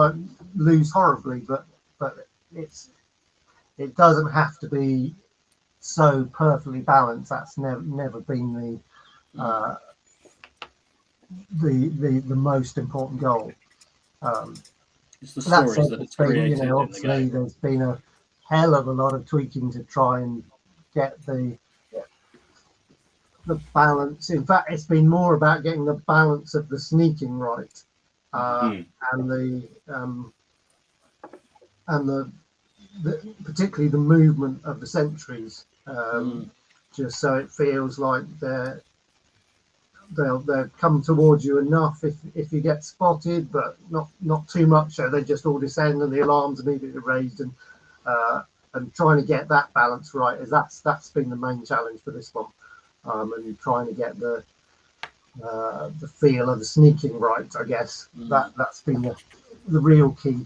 lose horribly. But it doesn't have to be so perfectly balanced. That's never been the most important goal. It's the stories that it's created. You know, obviously, there's been a hell of a lot of tweaking to try and get the balance. In fact, it's been more about getting the balance of the sneaking right, and particularly the movement of the sentries, just so it feels like they'll come towards you enough if you get spotted, but not too much, so they just all descend and the alarm's immediately raised, and trying to get that balance right, that's been the main challenge for this one, and trying to get the feel of the sneaking right, I guess. That's been the real key.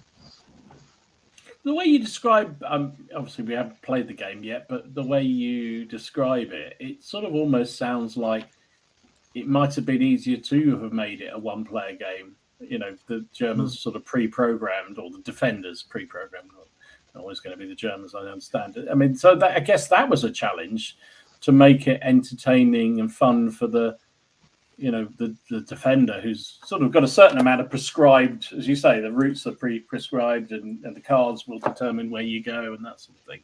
The way you describe, obviously we haven't played the game yet, but the way you describe it, it sort of almost sounds like it might have been easier to have made it a one-player game. You know, the Germans sort of pre-programmed, or the defenders pre-programmed. Not always going to be the Germans, I understand it. I mean, so I guess that was a challenge to make it entertaining and fun for the defender, who's sort of got a certain amount of prescribed, as you say, the routes are pre-prescribed, and the cards will determine where you go and that sort of thing.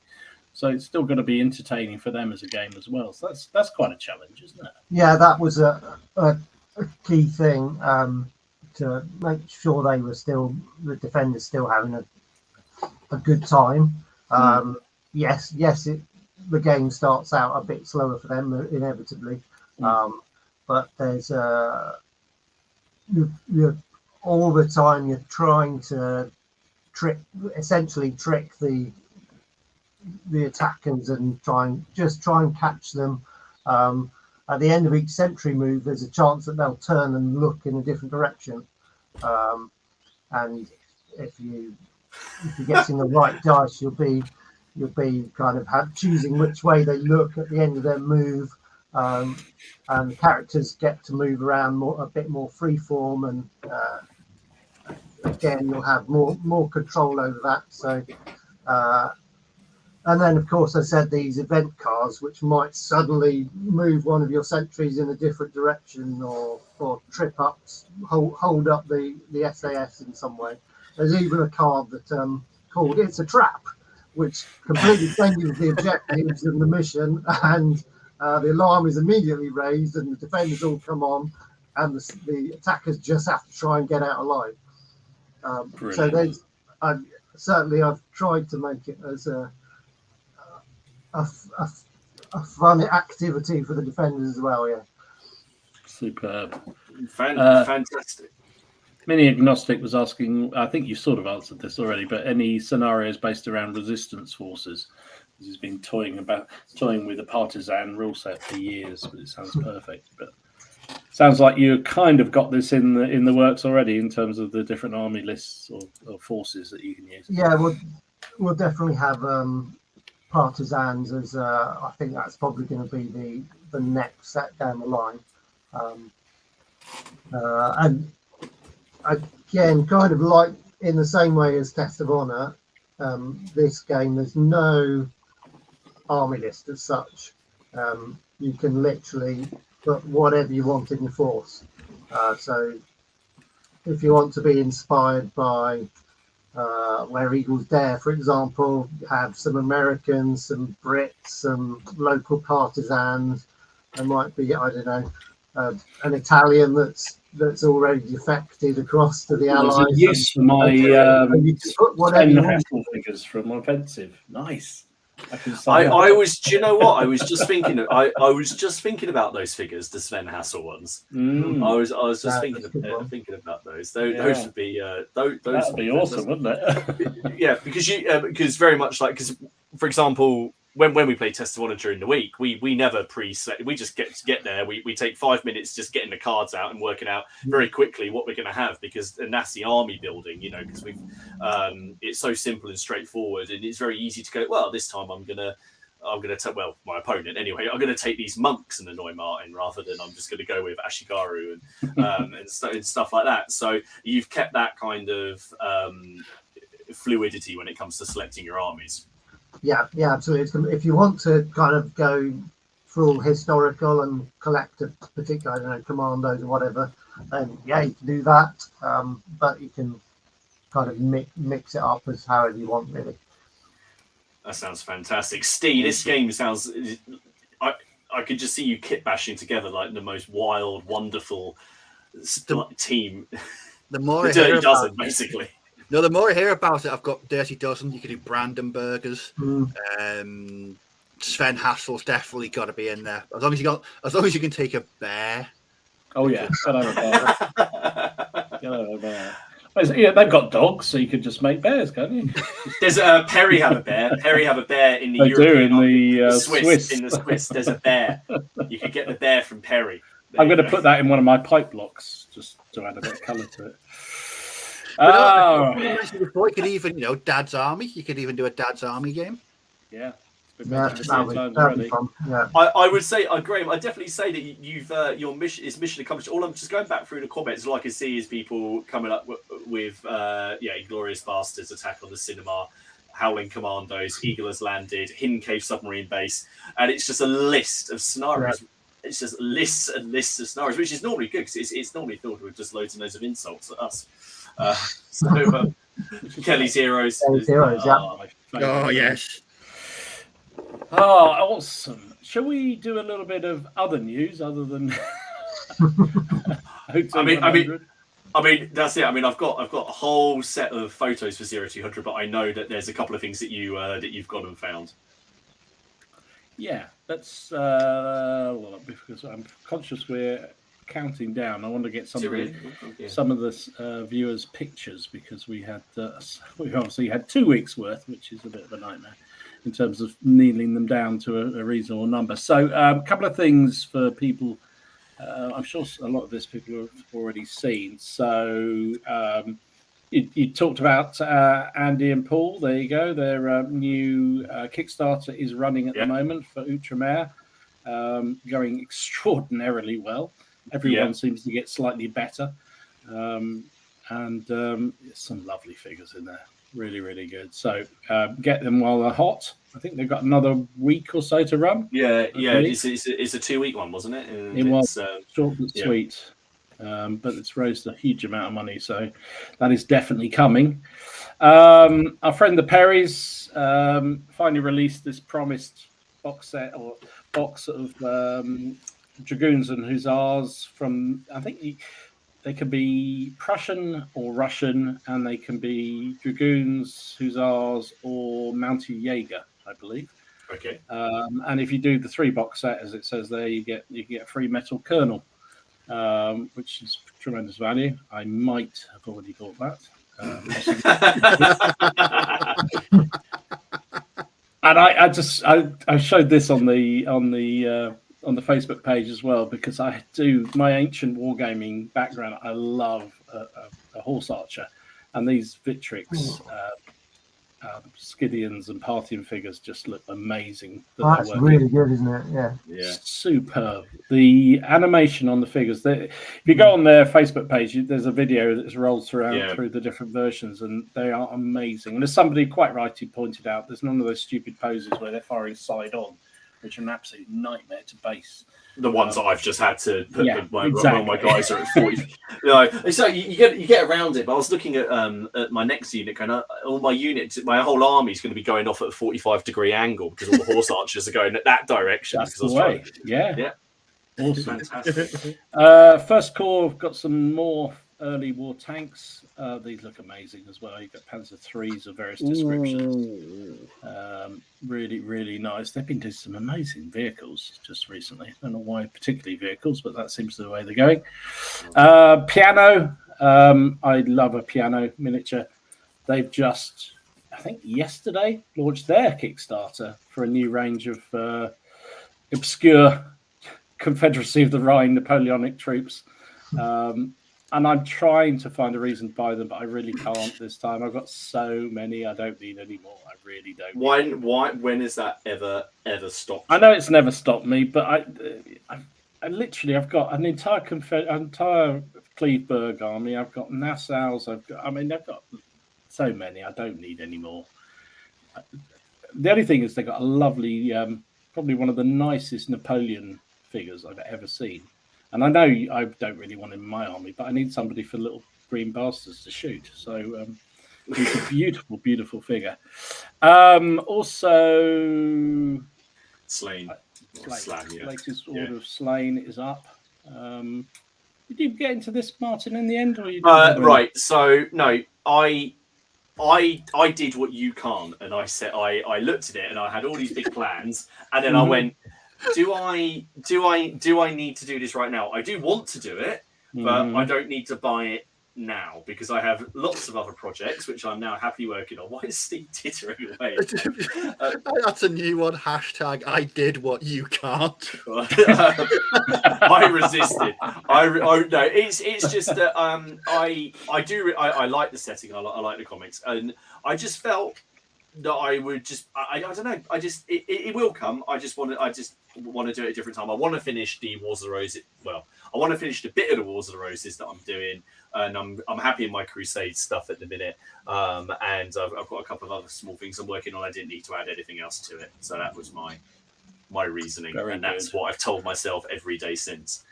So it's still going to be entertaining for them as a game as well. So that's quite a challenge, isn't it? Yeah, that was a key thing, to make sure the defenders still having a good time. Yes, the game starts out a bit slower for them inevitably, but there's you're all the time you're trying to trick the attackers and try and catch them. At the end of each sentry move, there's a chance that they'll turn and look in a different direction, and if you get in the right dice, you'll be kind of choosing which way they look at the end of their move, and the characters get to move around a bit more freeform, and again you'll have more control over that. So and then, of course, I said these event cards, which might suddenly move one of your sentries in a different direction, or trip up, hold up the SAS in some way. There's even a card that called "It's a Trap," which completely changes the objectives and the mission, and the alarm is immediately raised, and the defenders all come on, and the attackers just have to try and get out alive. So there's certainly I've tried to make it as a fun activity for the defenders as well. Yeah, superb, fantastic. Mini Agnostic was asking, I think you sort of answered this already, but any scenarios based around resistance forces? He's been toying with a partisan rule set for years, but it sounds perfect. But sounds like you kind of got this in the works already in terms of the different army lists or forces that you can use. Yeah, we'll definitely have partisans as I think that's probably going to be the next set down the line, and again, kind of like in the same way as Test of Honor, this game there's no army list as such. You can literally put whatever you want in your force, so if you want to be inspired by Where Eagles Dare, for example, you have some Americans, some Brits, some local partisans. There might be, I don't know, an Italian that's already defected across to the Allies. There's a use for my you can put whatever you want. Hassel figures from Offensive. Nice. I was. Do you know what? I was just thinking. I was just thinking about those figures, the Sven Hassel ones. I was just thinking about those. Those would be those would be awesome, wouldn't it? Yeah, because very much like for example, when we play Test of Honor during the week, we never pre-select. We just get there. We take 5 minutes just getting the cards out and working out very quickly what we're going to have, and that's the army building, because we've it's so simple and straightforward, and it's very easy to go, well, this time I'm gonna take, well, my opponent anyway, I'm gonna take these monks and annoy Martin rather than I'm just gonna go with Ashigaru and stuff like that. So you've kept that kind of fluidity when it comes to selecting your armies. Yeah, absolutely. If you want to kind of go full historical and collect a particular, I don't know, commandos or whatever, then yeah, you can do that. But you can kind of mix it up as however you want, really. That sounds fantastic. Steve, this game sounds... I could just see you kit bashing together like the most wild, wonderful team. The more the Dirty Dozen, basically. No, the more I hear about it, I've got Dirty Dozen. You can do Brandenburgers. Sven Hassel's definitely got to be in there. As long as you can take a bear. Oh yeah, a bear. Yeah, they've got dogs, so you could just make bears, can't you? There's Perry have a bear. Perry have a bear in the Swiss. In the Swiss, there's a bear. You could get the bear from Perry. I'm going to put that in one of my pipe blocks just to add a bit of colour to it. Before, you could even, Dad's Army. You could even do a Dad's Army game. Yeah. That'd be fun. Yeah. I would say, Graham, I definitely say that you've your mission accomplished. All I'm just going back through the comments. All I can see is people coming up with Inglorious Bastards, Attack on the Cinema, Howling Commandos, Eagle has landed, Hidden Cave Submarine Base, and it's just a list of scenarios. Right. It's just lists and lists of scenarios, which is normally good because it's normally filled with just loads and loads of insults at us. Kelly's Heroes. Oh yes. Oh, awesome. Shall we do a little bit of other news other than I mean that's it. I mean I've got a whole set of photos for 0200, but I know that there's a couple of things that you've gone and found. Yeah, that's because I'm conscious we're counting down. I want to get some of the viewers' pictures because we obviously had 2 weeks worth, which is a bit of a nightmare in terms of kneeling them down to a reasonable number. So a couple of things for people. I'm sure a lot of this people have already seen. So you talked about Andy and Paul. There you go. Their new Kickstarter is running at the moment for Outremer, going extraordinarily well. Everyone seems to get slightly better. And some lovely figures in there. Really, really good. So get them while they're hot. I think they've got another week or so to run. Yeah. It's a 2-week one, wasn't it? It was short but sweet. But it's raised a huge amount of money, so that is definitely coming. Our friend the Perrys finally released this promised box set or box of Dragoons and Hussars from, I think they can be Prussian or Russian, and they can be Dragoons, Hussars, or Mounted Jaeger, I believe. Okay. And if you do the 3-box set, as it says there, you get a free metal kernel, which is tremendous value. I might have already bought that. And I showed this on the Facebook page as well, because I do my ancient wargaming background. I love a horse archer, and these Victrix Scythians and Parthian figures just look amazing. That's really good, isn't it? Yeah. Superb. The animation on the figures. If you go on their Facebook page, there's a video that's rolled through the different versions, and they are amazing. And as somebody quite rightly pointed out, there's none of those stupid poses where they're firing side on. which are an absolute nightmare to base. The ones that I've just had to put my guys are at 40. So you get around it. But I was looking at my next unit, kind of all my units, my whole army is going to be going off at a 45-degree angle because all the horse archers are going at that direction. That's the way. Yeah. Awesome. Fantastic. First Corps have got some more early war tanks. These look amazing as well. You've got Panzer IIIs of various descriptions. Really, really nice. They've been doing some amazing vehicles just recently. I don't know why particularly vehicles, but that seems to be the way they're going. Piano. I love a piano miniature. They've just, I think yesterday, launched their Kickstarter for a new range of obscure Confederacy of the Rhine Napoleonic troops. And I'm trying to find a reason to buy them, but I really can't this time. I've got so many, I don't need any more. I really don't. When has that ever stopped? I know it's never stopped me, but I literally, I've got an entire Kleveberg army. I've got Nassau's. I've got so many. I don't need any more. The only thing is they've got a lovely, probably one of the nicest Napoleon figures I've ever seen. And I know I don't really want him in my army, but I need somebody for little green bastards to shoot. So he's a beautiful, beautiful figure. Also, Slain. Latest order of Slain is up. Did you get into this, Martin, in the end? Or you right. So, no, I did what you can't. And I said, I looked at it and I had all these big plans. And then I went, do I need to do this right now? I do want to do it, but I don't need to buy it now because I have lots of other projects which I'm now happily working on. Why is Steve tittering away? That's a new one. Hashtag I did what you can't. I resisted. No, it's just that I like the setting. I like the comics, and I just felt that I would just I don't know. It will come. I just want to do it at a different time. I want to finish the Wars of the Roses. Well, I want to finish the bit of the Wars of the Roses that I'm doing, and I'm happy in my Crusade stuff at the minute. And I've got a couple of other small things I'm working on. I didn't need to add anything else to it, so that was my reasoning, that's what I've told myself every day since.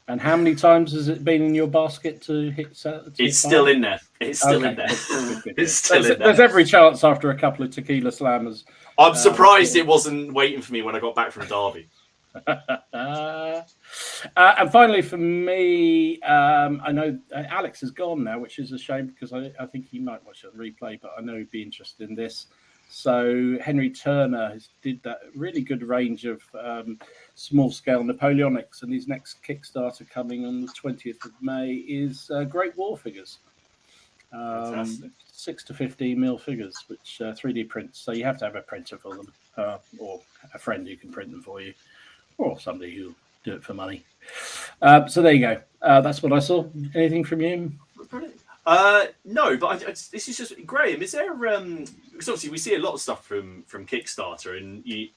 And how many times has it been in your basket to hit? It's still in there. It's still in there. It's still in there. There's every chance after a couple of tequila slammers. I'm surprised it wasn't waiting for me when I got back from Derby. And finally, for me, I know Alex is gone now, which is a shame because I think he might watch it on replay, but I know he'd be interested in this. So Henry Turner did that really good range of small-scale Napoleonics, and his next Kickstarter coming on the 20th of May is Great War figures. 6 to 15 mil figures, which 3D prints. So you have to have a printer for them, or a friend who can print them for you, or somebody who'll do it for money. So there you go. That's what I saw. Anything from you? No, but this is just Graham. Is there because obviously we see a lot of stuff from Kickstarter, and you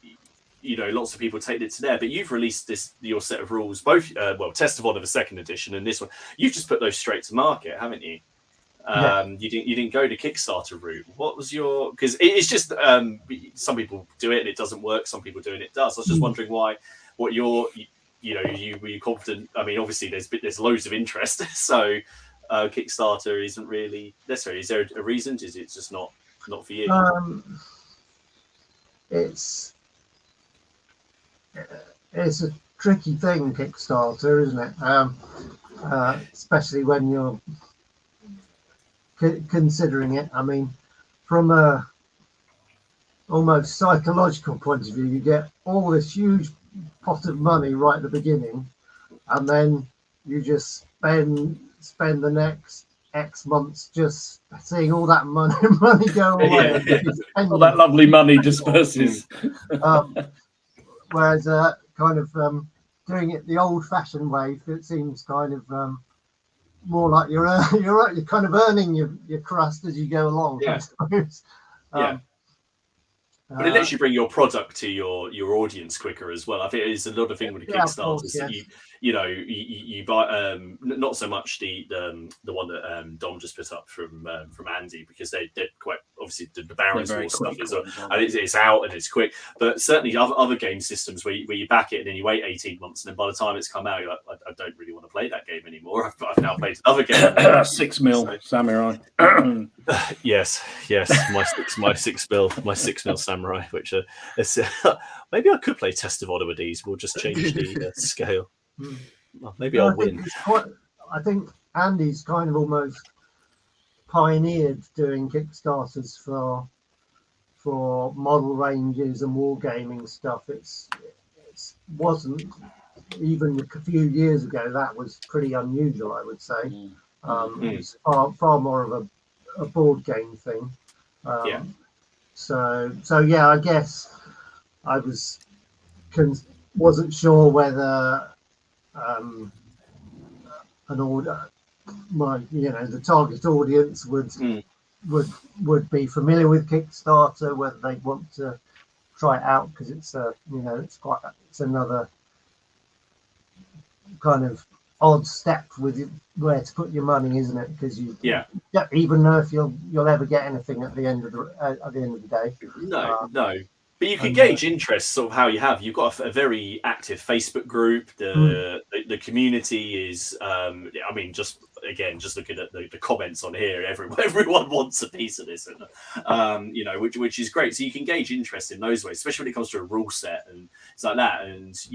know lots of people take it to there. But you've released your set of rules, both Test of Honor, the second edition, and this one. You've just put those straight to market, haven't you? Yeah. You didn't go the Kickstarter route. What was your? Because it's just some people do it and it doesn't work. Some people do it and it does. I was just wondering why. What your were you confident? I mean, obviously there's loads of interest, so. Kickstarter isn't really necessary. Is there a reason? Is it just not for you? It's a tricky thing, Kickstarter, isn't it? Especially when you're considering it. I mean, from a almost psychological point of view, you get all this huge pot of money right at the beginning, and then you just spend the next X months just seeing all that money go away. All that lovely money disperses. Whereas kind of doing it the old-fashioned way, it seems kind of more like you're kind of earning your crust as you go along. Yeah. I suppose. But it lets you bring your product to your audience quicker as well. I think it's a lot of thing with the Kickstarters that you buy not so much the one that Dom just put up from Andy, because they're quite obviously the Barons War stuff is and it's out and it's quick, but certainly other game systems where you back it and then you wait 18 months and then by the time it's come out you're like, I don't really want to play that game anymore. I've now played another game. 6 mil Samurai. yes, my 6 mil Samurai, which maybe I could play Test of Oddities. We'll just change the scale. Well, maybe I'll win. I think Andy's kind of almost pioneered doing Kickstarters for model ranges and wargaming stuff. It wasn't even a few years ago, that was pretty unusual, I would say. It's far more of a board game thing. So yeah, I guess I wasn't sure whether an order, the target audience would be familiar with Kickstarter, whether they want to try it out, because it's it's another kind of odd step with where to put your money, isn't it? Because you don't even know if you'll ever get anything at the end of the day. No. But you can gauge interest, sort of how you've got a very active Facebook group. The community is, just looking at the comments on here, everyone wants a piece of this, which is great. So you can gauge interest in those ways, especially when it comes to a rule set and it's like that. And so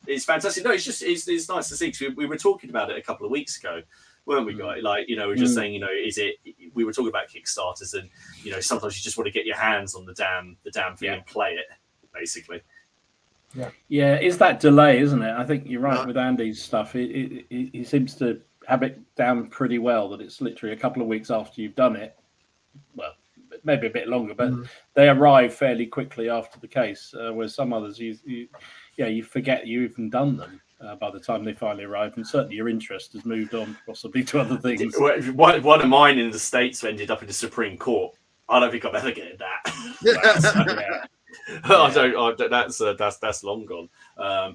it's fantastic. No, it's nice to see, because we were talking about it a couple of weeks ago, weren't we, guys? We're just saying, we were talking about Kickstarters, and sometimes you just want to get your hands on the damn thing and play it, basically. Yeah, it's that delay, isn't it? I think you're right with Andy's stuff. He seems to have it down pretty well, that it's literally a couple of weeks after you've done it. Well, maybe a bit longer, but they arrive fairly quickly after the case. Whereas some others, you forget you even done them by the time they finally arrive, and certainly your interest has moved on possibly to other things. One of mine in the States ended up in the Supreme Court. I don't think I'm ever getting that. That's long gone. I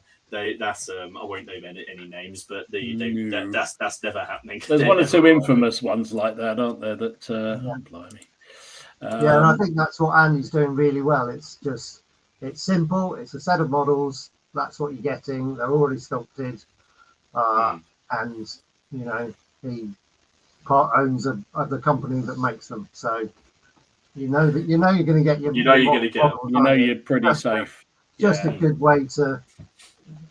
won't name any names, but that's never happening. There's one or two infamous ones like that, aren't there? That blimey. And I think that's what Andy's doing really well. It's simple. It's a set of models. That's what you're getting. They're already sculpted, and he owns the company that makes them. So you're going to get your. You're pretty safe. Just a good way to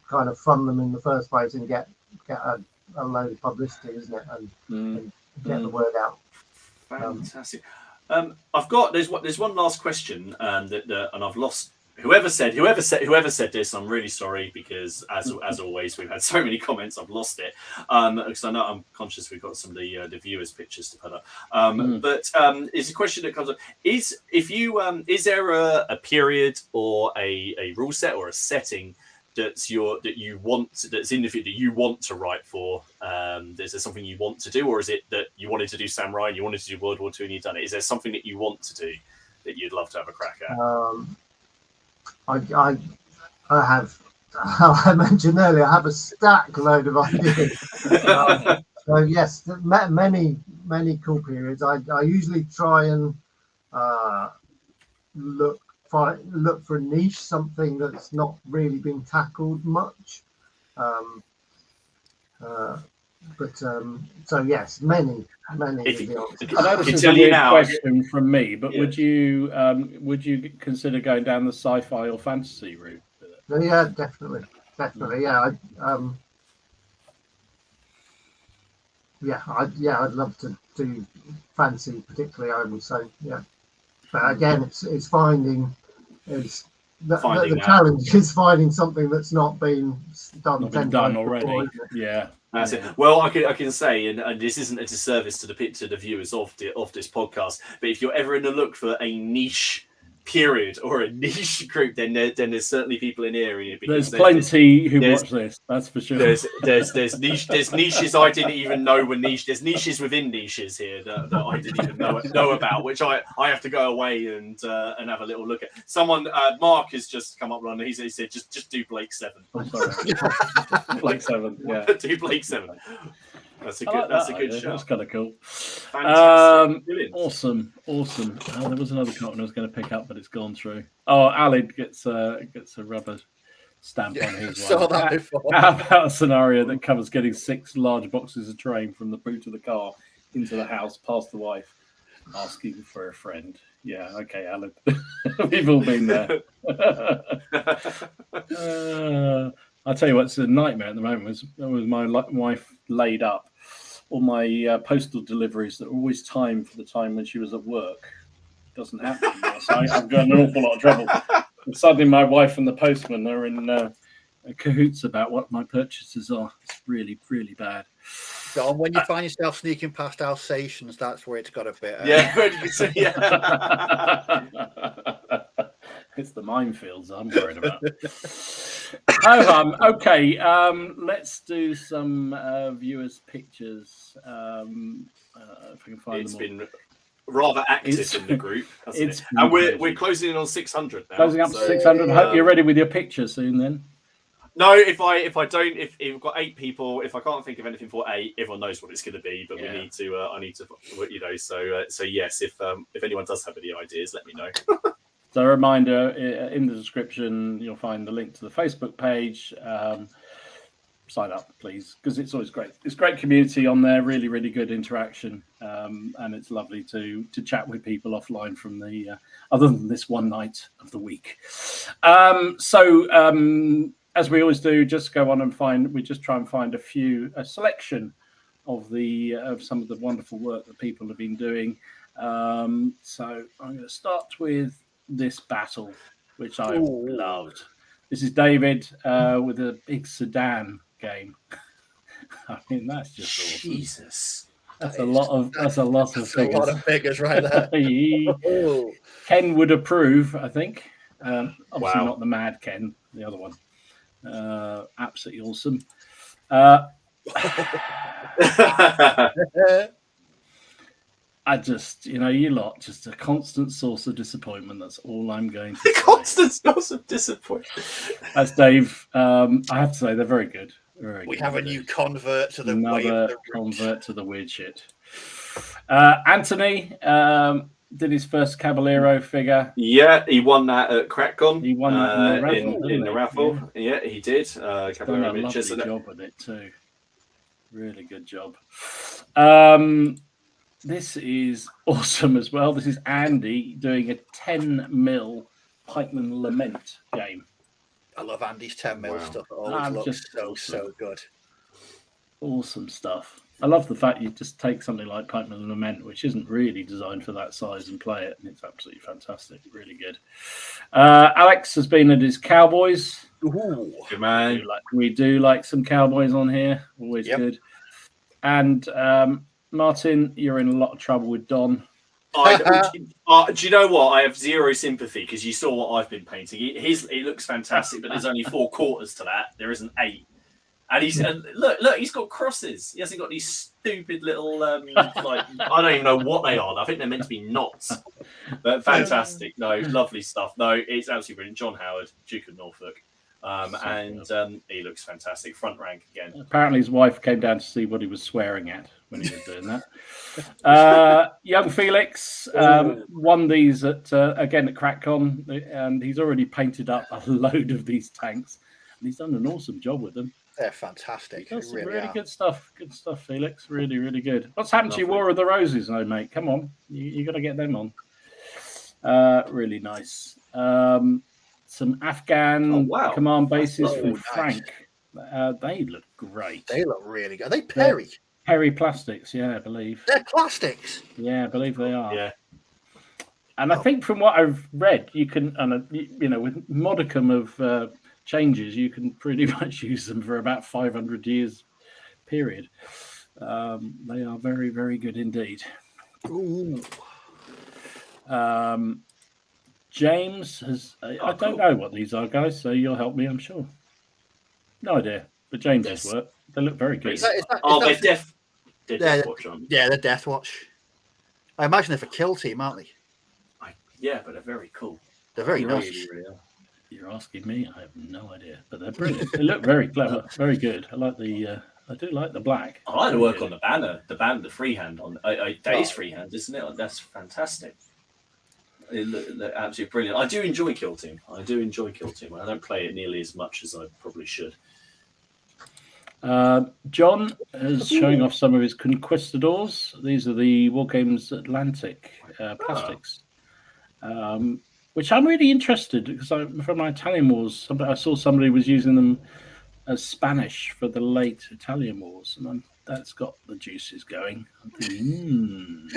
kind of fund them in the first place and get a load of publicity, isn't it? And get the word out. Fantastic. There's one last question and I've lost. Whoever said this, I'm really sorry, because as always we've had so many comments, I've lost it. Because I know I'm conscious we've got some of the viewers' pictures to put up. But it's a question that comes up: is there a period or a rule set or a setting that's you want to write for? Is there something you want to do, or is it that you wanted to do Samurai and you wanted to do World War II and you've done it? Is there something that you want to do that you'd love to have a crack at? I have, I mentioned earlier, I have a stack load of ideas. So yes, many cool periods. I usually try and look for a niche, something that's not really been tackled much. So yes, many. I know this is a weird question from me, but would you consider going down the sci-fi or fantasy route with it? Yeah, definitely. Yeah, I'd love to do fantasy, particularly. I would say, yeah. But again, it's finding the challenge is finding something that's not been done already. Before, yeah. That's it. Well, I can say, and this isn't a disservice to the viewers of this podcast, but if you're ever in the look for a niche period or a niche group, then there's certainly people in here. There's plenty who watch this, that's for sure. There's niches I didn't even know were niche. There's niches within niches here that I didn't even know about, which I have to go away and have a little look at. Someone, Mark has just come up on. He said just do Blake 7. Oh, sorry. Blake 7, yeah. Do Blake 7. That's a good show. That's kind of cool. Fantastic. Awesome. There was another carton I was going to pick up, but it's gone through. Oh, Alid gets a rubber stamp on his one. Saw that before. How about a scenario that covers getting 6 large boxes of terrain from the boot of the car into the house, past the wife, asking for a friend? Yeah, okay, Alid. We've all been there. I'll tell you what's a nightmare at the moment was my wife laid up. All my postal deliveries that were always timed for the time when she was at work doesn't happen anymore. So I've got an awful lot of trouble. And suddenly my wife and the postman are in cahoots about what my purchases are. It's really, really bad. So when you find yourself sneaking past Alsatians, that's where it's got a bit. Yeah, where did you see? Yeah. It's the minefields I'm worried about. Okay, let's do some viewers' pictures. If I can find It's them. been rather active in the group, hasn't it? And we're closing in on 600 now. Closing up to 600. Hope you're ready with your picture soon then. No, if we've got 8 people, if I can't think of anything for 8, everyone knows what it's going to be. But we need to. I need to. So yes, if anyone does have any ideas, let me know. So a reminder, in the description, you'll find the link to the Facebook page. Sign up, please, because it's always great. It's great community on there, really, really good interaction. And it's lovely to chat with people offline from the, other than this one night of the week. As we always do, just go on and try and find a selection of some of the wonderful work that people have been doing. So I'm going to start with this battle, which I loved. This is David with a big Sudan game. I mean, that's just awesome. Jesus. That's a lot of figures. A lot of figures right there. Ken would approve, I think. Obviously not the Mad Ken, the other one. Absolutely awesome. I just, you lot, just a constant source of disappointment. That's all I'm going to say. Constant source of disappointment. That's Dave. I have to say, they're very good. We have a new convert to the convert to the weird shit. Anthony did his first Caballero figure. Yeah, he won that at Crackcon. He won that in the raffle. Yeah, he did. Caballero done a Miniatures. lovely job with it too. Really good job. This is awesome as well. This is Andy doing a 10mm Pikeman Lament game. I love Andy's 10mm stuff. It always looks so good. Awesome stuff. I love the fact you just take something like Pikeman Lament, which isn't really designed for that size, and play it, and it's absolutely fantastic. Really good. Alex has been at his Cowboys. Ooh, good man. We do like some Cowboys on here. Always good. And Martin, you're in a lot of trouble with Don. Do you know what? I have zero sympathy because you saw what I've been painting. He looks fantastic, but there's only 4 quarters to that. There isn't 8. And look, he's got crosses. He hasn't got these stupid little I don't even know what they are. I think they're meant to be knots. But fantastic. No, lovely stuff. No, it's absolutely brilliant. John Howard, Duke of Norfolk. He looks fantastic. Front rank again. Apparently his wife came down to see what he was swearing at when he was doing that. Young Felix won these again at Crackcon, and he's already painted up a load of these tanks, and he's done an awesome job with them. They're fantastic. That's really good stuff. Good stuff, Felix. Really, really good. What's happened to your War of the Roses, though, mate? Come on, you got to get them on. Really nice. Some Afghan command bases from Frank. They look great. They look really good. Are they Perry? Perry Plastics, yeah, I believe. They're plastics. Yeah, I believe they are. Yeah. And I think from what I've read, you can, with modicum of changes, you can pretty much use them for about 500 years period. They are very, very good indeed. Ooh. James has. I don't know what these are, guys. So you'll help me, I'm sure. No idea. But James's work. They look very good. They're Death Watch, aren't they? Yeah, they're Death Watch. I imagine they're for Kill Team, aren't they? Yeah, but they're very cool. They're very Really, nice. really are. You're asking me. I have no idea, but they're brilliant. They look very clever, very good. I like the. I do like the black. I like the work on the banner. The freehand on. That is freehand, isn't it? That's fantastic. It look absolutely brilliant. I do enjoy Kill Team. I don't play it nearly as much as I probably should. John is showing off some of his Conquistadors. These are the War Games Atlantic plastics, which I'm really interested because from my Italian wars, I saw somebody was using them as Spanish for the late Italian wars, and that's got the juices going. I'm thinking,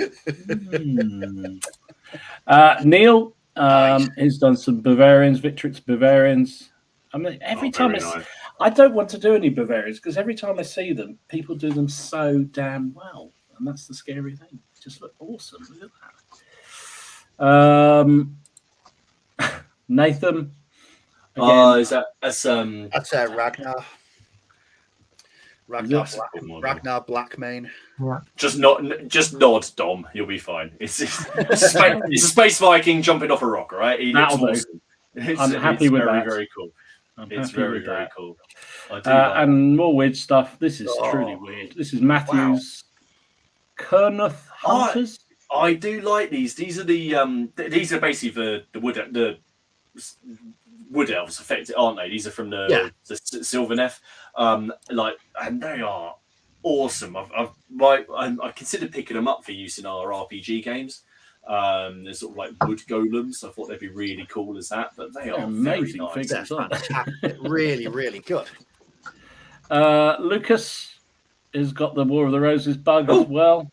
Neil has done some Bavarians, Victrix Bavarians. I mean, every time I don't want to do any Bavarians because every time I see them, people do them so damn well, and that's the scary thing. They just look awesome. Look at that. Nathan. Again, that's Ragnar. Ragnar Blackmane. Yeah. Just nod, Dom. You'll be fine. It's Space Viking jumping off a rock, right? He looks awesome. I'm happy with that. Very cool. It's very cool. I do and more weird stuff. This is truly weird. This is Matthew's Kernoth Hunters. I do like these. These are these are basically the wood elves, affected, aren't they? These are from the Sylvaneth. And they are awesome. I considered picking them up for use in our RPG games. They're sort of like wood golems. I thought they'd be really cool as that, but they are amazing figures. Really, really good. Lucas has got the War of the Roses bug as well.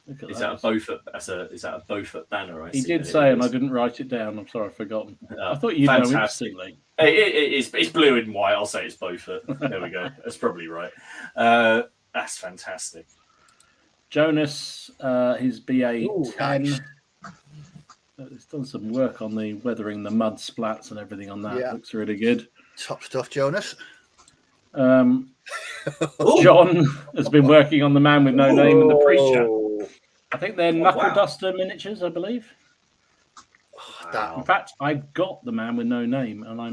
Is that a Beaufort? Is that a Beaufort banner? He did say, and I didn't write it down. I'm sorry, I've forgotten. I thought you'd know instantly. It's blue and white. I'll say it's Beaufort. There we go. That's probably right. That's fantastic. Jonas, his BA 10. Nice. He's done some work on the weathering the mud splats and everything on that. Looks really good. Top stuff, Jonas. John has been working on the Man with No Name and the Preacher. I think they're Knuckle Duster miniatures, I believe. In fact, I've got the Man with No Name, and I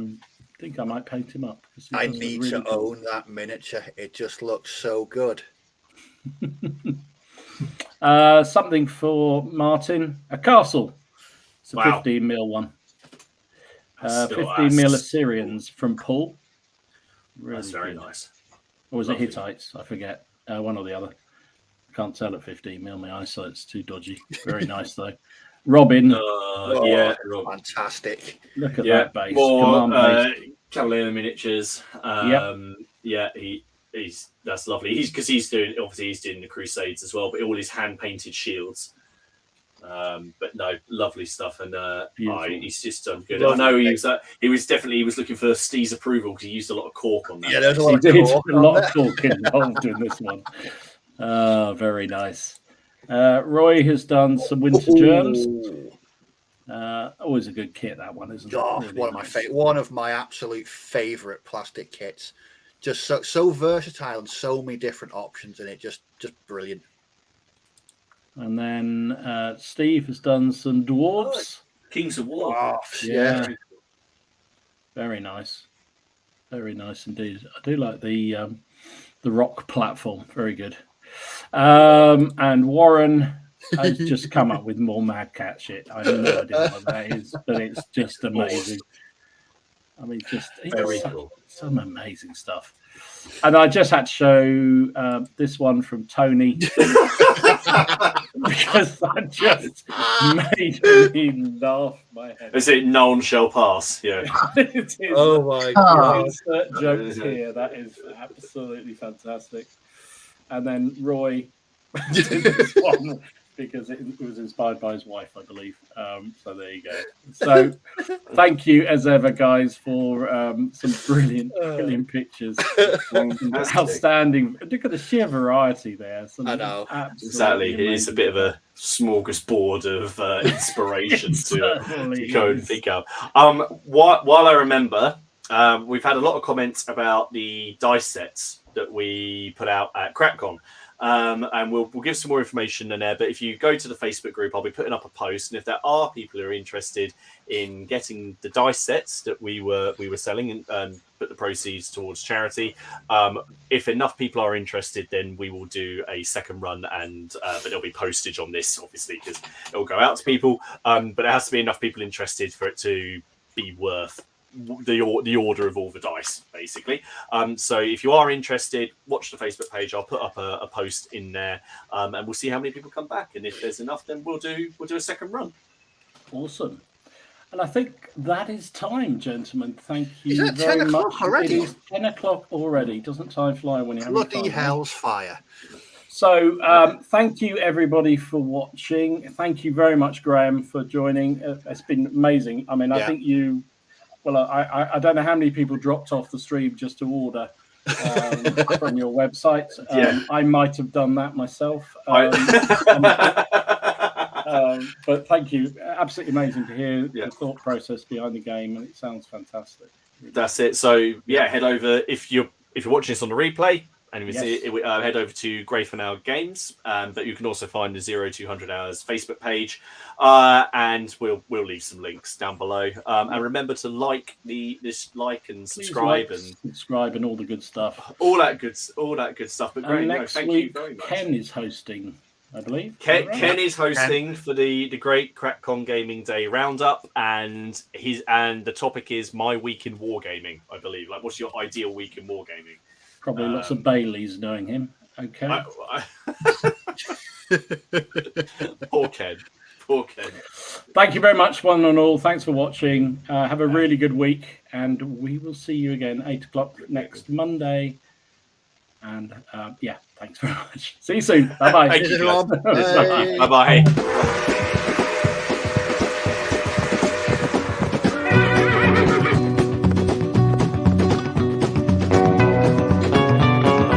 think I might paint him up. I need to own that miniature. It just looks so good. Something for Martin. A castle. It's a 15mm one. 15mm Assyrians from Paul. Really that's very nice. Or was it Hittites? I forget. One or the other. I can't tell at 15mm. My eyesight's too dodgy. Very nice though. Robin. Fantastic. Look at that base. More Cavalier miniatures. That's lovely. He's doing the Crusades as well, but all his hand painted shields. But no, lovely stuff, and he's just good. I know he was looking for Steve's approval because he used a lot of cork on that. Yeah, there's a lot of cork involved in this one. Very nice. Roy has done some Winter Germs. Always a good kit, that one, isn't it? Really one of my absolute favourite plastic kits. Just so versatile and so many different options in it. Just brilliant. And then Steve has done some dwarves. Kings of War. Yeah. Very nice. Very nice indeed. I do like the rock platform. Very good. And Warren has just come up with more Mad Cat shit. I have no idea what that is, but it's just amazing. I mean, very cool. Some amazing stuff. And I just had to show this one from Tony because that just made me laugh my head. Is it None Shall Pass? Yeah. It is. Oh my God. Insert jokes here. That is absolutely fantastic. And then Roy did this one because it was inspired by his wife, I believe. So there you go. So thank you as ever, guys, for some brilliant pictures. Outstanding. Look at the sheer variety there. I know. Exactly. It is a bit of a smorgasbord of inspiration to go and think of. While I remember, we've had a lot of comments about the dice sets that we put out at Crackcon. And we'll give some more information in there. But if you go to the Facebook group, I'll be putting up a post. And if there are people who are interested in getting the dice sets that we were selling and put the proceeds towards charity, if enough people are interested, then we will do a second run. And but there'll be postage on this, obviously, because it will go out to people. But there has to be enough people interested for it to be worth the order of all the dice, basically. So if you are interested, watch the Facebook page. I'll put up a post in there, and we'll see how many people come back. And if there's enough, then we'll do a second run. Awesome. And I think that is time, gentlemen. Thank you is very 10 o'clock much. already? It is 10 o'clock already. Doesn't time fly when you're having Bloody fun? hell's fire. So thank you, everybody, for watching. Thank you very much, Graham, for joining. It's been amazing. I mean, I think you... Well, I don't know how many people dropped off the stream just to order from your website. I might have done that myself. But thank you. Absolutely amazing to hear the thought process behind the game, and it sounds fantastic. That's it. So head over if you're watching this on the replay. And head over to Grayfanail Games, but you can also find the 0200 Hours Facebook page, and we'll leave some links down below. And remember to like and subscribe and all the good stuff. All that good stuff. But Graham, thank you very much. Ken is hosting, I believe. Ken is hosting for the Great Crackcon Gaming Day Roundup, and the topic is my week in wargaming, I believe. Like, what's your ideal week in wargaming? Probably lots of Baileys knowing him. Okay. Poor Ken. Thank you very much, one and all. Thanks for watching. Have a really good week, and we will see you again 8 o'clock next Monday. And thanks very much. See you soon. Bye bye. Bye bye.